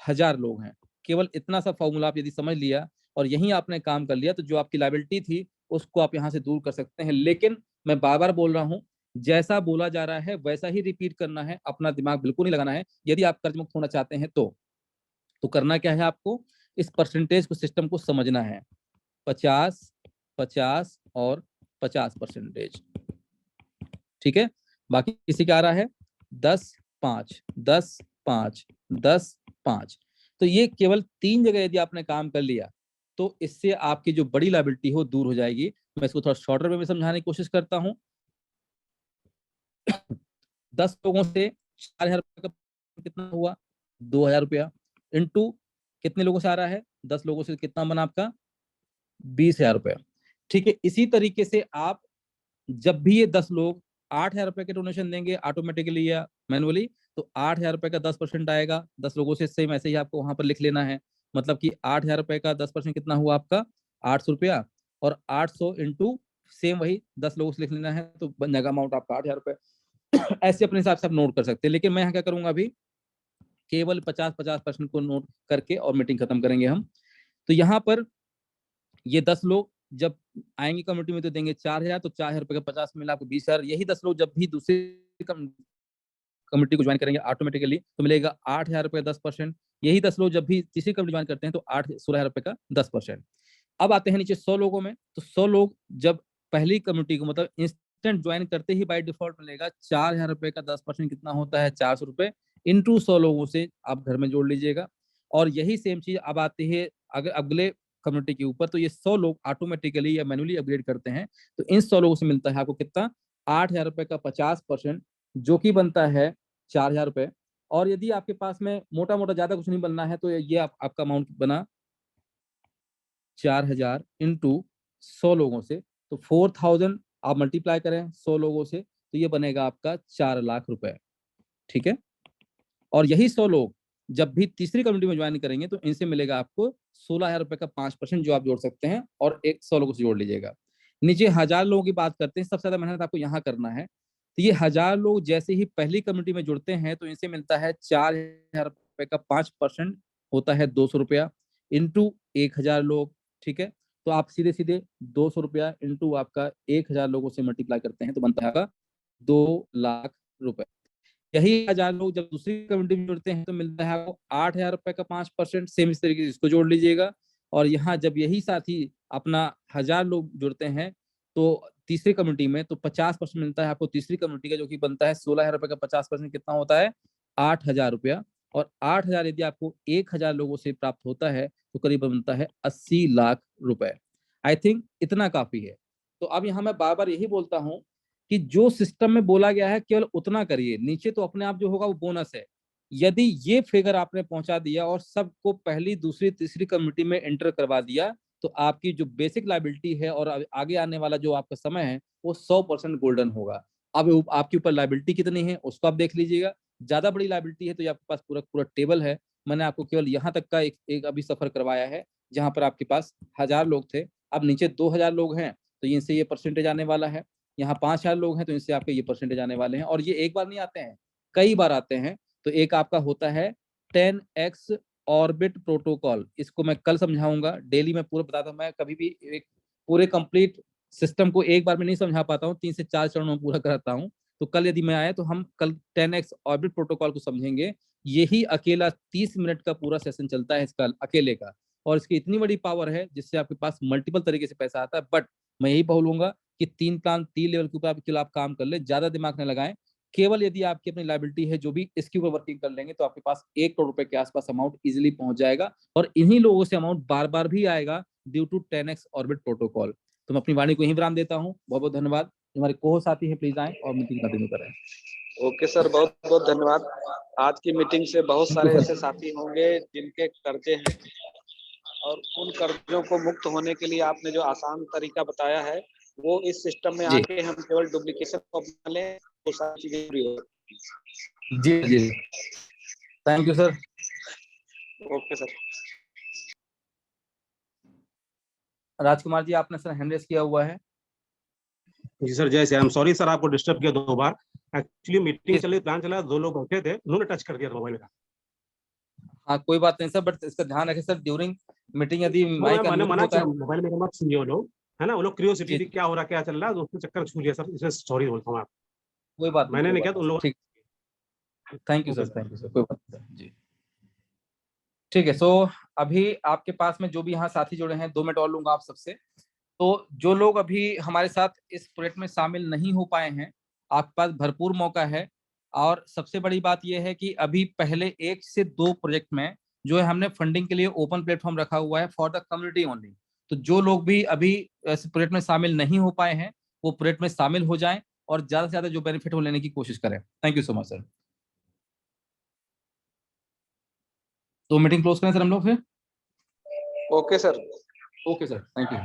1,000 लोग हैं। केवल इतना सा फॉर्मूला आप यदि समझ लिया और यही आपने काम कर लिया, तो जो आपकी लायबिलिटी थी उसको आप यहाँ से दूर कर सकते हैं। लेकिन मैं बार बार बोल रहा हूँ, जैसा बोला जा रहा है वैसा ही रिपीट करना है, अपना दिमाग बिल्कुल नहीं लगाना है। यदि आप कर्ज मुक्त होना चाहते हैं तो करना क्या है, आपको इस परसेंटेज को, सिस्टम को समझना है। 50, 50 और 50%, ठीक है। बाकी किसी का आ रहा है 10, 5, 10, 5, 10, 5। तो ये केवल 3 जगह यदि आपने काम कर लिया, तो इससे आपकी जो बड़ी लायबिलिटी हो दूर हो जाएगी। मैं इसको थोड़ा शॉर्टर वे में समझाने की कोशिश करता हूँ। 10 लोगों से 4,000 का कितना हुआ, $2,000 इंटू कितने लोगों से आ रहा है, 10 लोगों से कितना बना आपका, $20,000। ठीक है, इसी तरीके से आप जब भी ये 10 लोग $8,000 के डोनेशन देंगे ऑटोमेटिकली या मैनुअली, तो $8,000 का 10% आएगा 10 लोगों से। सेम ऐसे ही आपको वहां पर लिख लेना है। मतलब कि $8,000 का 10% कितना हुआ आपका, ₹800। और 800 इंटू सेम वही 10 लोगों से लिख लेना है, तो बन जाएगा अमाउंट आपका $8,000। ऐसे अपने हिसाब से आप नोट कर सकते हैं। लेकिन मैं यहाँ क्या करूंगा, अभी केवल 50-50% को नोट करके और मीटिंग खत्म करेंगे हम। तो यहाँ पर ये 10 लोग जब आएंगे कम्युनिटी में, तो देंगे 4,000, तो $4,000 का 50 मिला आपको 20,000। यही 10 लोग जब भी दूसरी कम्युनिटी को ज्वाइन करेंगे ऑटोमेटिकली तो मिलेगा 8,000 रुपये 10%। यही 10 लोग जब भी तीसरी कम्युनिटी ज्वाइन करते हैं तो 16,000 रुपये का 10%। अब आते हैं नीचे 100 लोगों में, तो 100 लोग जब पहली कम्युनिटी को मतलब इंस्टेंट ज्वाइन करते ही बाय डिफॉल्ट मिलेगा 4,000 रुपये का 10%। कितना होता है 400 रुपये इंटू 100 लोगों से आप घर में जोड़ लीजिएगा। और यही सेम चीज अब आती है अगर अगले कम्युनिटी के ऊपर, तो ये 100 लोग ऑटोमेटिकली या मैनुअली अपग्रेड करते हैं तो इन 100 लोगों से मिलता है आपको कितना 8,000 रुपये का 50%, जो कि बनता है 4,000 रुपये। और यदि आपके पास में मोटा मोटा ज्यादा कुछ नहीं बनना है तो ये आपका अमाउंट बना 4,000 इंटू 100 लोगों से, तो 4,000 आप मल्टीप्लाई करें 100 लोगों से तो ये बनेगा आपका 4 लाख रुपए। ठीक है, और यही 100 लोग जब भी तीसरी कम्युनिटी में ज्वाइन करेंगे तो इनसे मिलेगा आपको 16,000 रुपए का 5% जो आप जोड़ सकते हैं, और एक 100 लोगों से जोड़ लीजिएगा। नीचे 1,000 लोगों की बात करते हैं, सबसे ज्यादा मेहनत आपको यहाँ करना है। तो ये 1,000 लोग जैसे ही पहली कम्युनिटी में जुड़ते हैं तो इनसे मिलता है 4,000 रुपए का 5% होता है 200 रुपया इंटू 1,000 लोग। ठीक है, तो आप सीधे सीधे 200 रुपया इंटू आपका 1,000 लोगों से मल्टीप्लाई करते हैं तो बनता है आपका 2 लाख रुपए। यही 1,000 लोग जब दूसरी कम्युनिटी में जुड़ते हैं तो मिलता है आपको 8,000 रुपए का 5%। सेम इस तरीके से इसको जोड़ लीजिएगा। और यहाँ जब यही साथी अपना 1,000 लोग जुड़ते हैं तो तीसरी कम्युनिटी में तो 50% मिलता है आपको तीसरी कम्युनिटी का, जो कि बनता है 16,000 रुपए का 50% कितना होता है 8,000 रुपया। और 8,000 यदि आपको 1,000 लोगों से प्राप्त होता है तो करीब बनता है 80 लाख रुपए। आई थिंक इतना काफी है। तो अब यहाँ मैं बार बार यही बोलता हूँ कि जो सिस्टम में बोला गया है केवल उतना करिए, नीचे तो अपने आप जो होगा वो बोनस है। यदि ये फिगर आपने पहुंचा दिया और सबको पहली दूसरी तीसरी कम्युनिटी में एंटर करवा दिया तो आपकी जो बेसिक लाइबिलिटी है और आगे आने वाला जो आपका समय है वो 100% गोल्डन होगा। अब आपके ऊपर लाइबिलिटी कितनी है उसको आप देख लीजिएगा। ज्यादा बड़ी लाइबिलिटी है तो ये आपके पास पूरा पूरा टेबल है। मैंने आपको केवल यहाँ तक का एक अभी सफर करवाया है जहां पर आपके पास 1,000 लोग थे। अब नीचे 2,000 लोग हैं तो इनसे ये परसेंटेज आने वाला है। यहाँ 5,000 लोग हैं तो इनसे आपके ये परसेंटेज आने वाले हैं। और ये एक बार नहीं आते हैं, कई बार आते हैं। तो एक आपका होता है 10x ऑर्बिट प्रोटोकॉल, इसको मैं कल समझाऊंगा। डेली मैं पूरा बताता हूँ, मैं कभी भी एक पूरे कंप्लीट सिस्टम को एक बार में नहीं समझा पाता हूँ, 3 से 4 चरणों में पूरा कराता हूँ। तो कल यदि मैं आया तो हम कल 10x ऑर्बिट प्रोटोकॉल को समझेंगे। यही अकेला 30 मिनट का पूरा सेशन चलता है इसका अकेले का, और इसकी इतनी बड़ी पावर है जिससे आपके पास मल्टीपल तरीके से पैसा आता है। बट मैं यही बोलूंगा कि 3 प्लान 3 लेवल के ऊपर आप काम कर ले, ज्यादा दिमाग न लगाएं। केवल यदि आपकी अपनी लाइबिलिटी है जो भी इसके ऊपर वर्किंग कर लेंगे तो आपके पास 1 करोड़ रुपए के आसपास अमाउंट इजीली पहुंच जाएगा। और इन्हीं लोगों से अमाउंट बार बार भी आएगा due to 10x orbit protocol. तो मैं अपनी वाणी को यहीं विराम देता हूँ। बहुत बहुत धन्यवाद। हमारे को साथी हैं प्लीज आए और मीटिंग कंटिन्यू करें। ओके सर, बहुत बहुत धन्यवाद। आज की मीटिंग से बहुत थैंक यू सारे सर। ऐसे साथी होंगे जिनके कर्जे हैं और उन कर्जों को मुक्त होने के लिए आपने जो आसान तरीका बताया है वो इस सिस्टम में जी आके हम केवल डुप्लीकेशन को अपना लें तो सारी चीजें पूरी हो। जी जी, thank you sir. Okay sir. Rajkumar ji आपने सर हैंड रेस किया हुआ है। जी सर, जय श्याम। सॉरी सर, आपको डिस्टर्ब किया 2 बार। एक्चुअली मीटिंग चल रही, प्लान चला, 2 लोग बैठे थे, उन्होंने टच कर दिया मोबाइल का। हाँ कोई बात नहीं सर, बट इसका ध्यान रखें सर ड्यूरिंग मीटिंग यदि माइक मैंने अनम्यूटेड मना होता किया, है। मोबाइल में मत सुनिए वो लोग, है ना। वो लोग क्यूरियोसिटी जी थी क्या हो रहा क्या चल रहा है, उसके चक्कर छू लिया सर, इसमें सॉरी बोलता हूँ आप। कोई बात नहीं, मैंने कोई नहीं बात किया तो नहीं उन सर, लोगों। ठीक। Thank you okay sir, sir. Thank you sir, कोई बात नहीं सर जी। ठीक है, सो अभी आपके पास में जो भी यहाँ साथी जुड़े हैं 2 मिनट और लूंगा आप सबसे। तो जो लोग अभी हमारे साथ इस प्रोजेक्ट में शामिल नहीं हो पाए हैं, आपके पास भरपूर मौका है। और सबसे बड़ी बात यह है कि अभी पहले 1 से 2 प्रोजेक्ट में जो है हमने फंडिंग के लिए ओपन प्लेटफॉर्म रखा हुआ है फॉर द कम्युनिटी ओनली। तो जो लोग भी अभी इस प्रोजेक्ट में शामिल नहीं हो पाए हैं वो प्रोजेक्ट में शामिल हो जाएं और ज्यादा से ज्यादा जो बेनिफिट हो लेने की कोशिश करें। Thank you so much sir. तो मीटिंग क्लोज करें सर हम लोग फिर। Okay sir. Okay sir, thank you.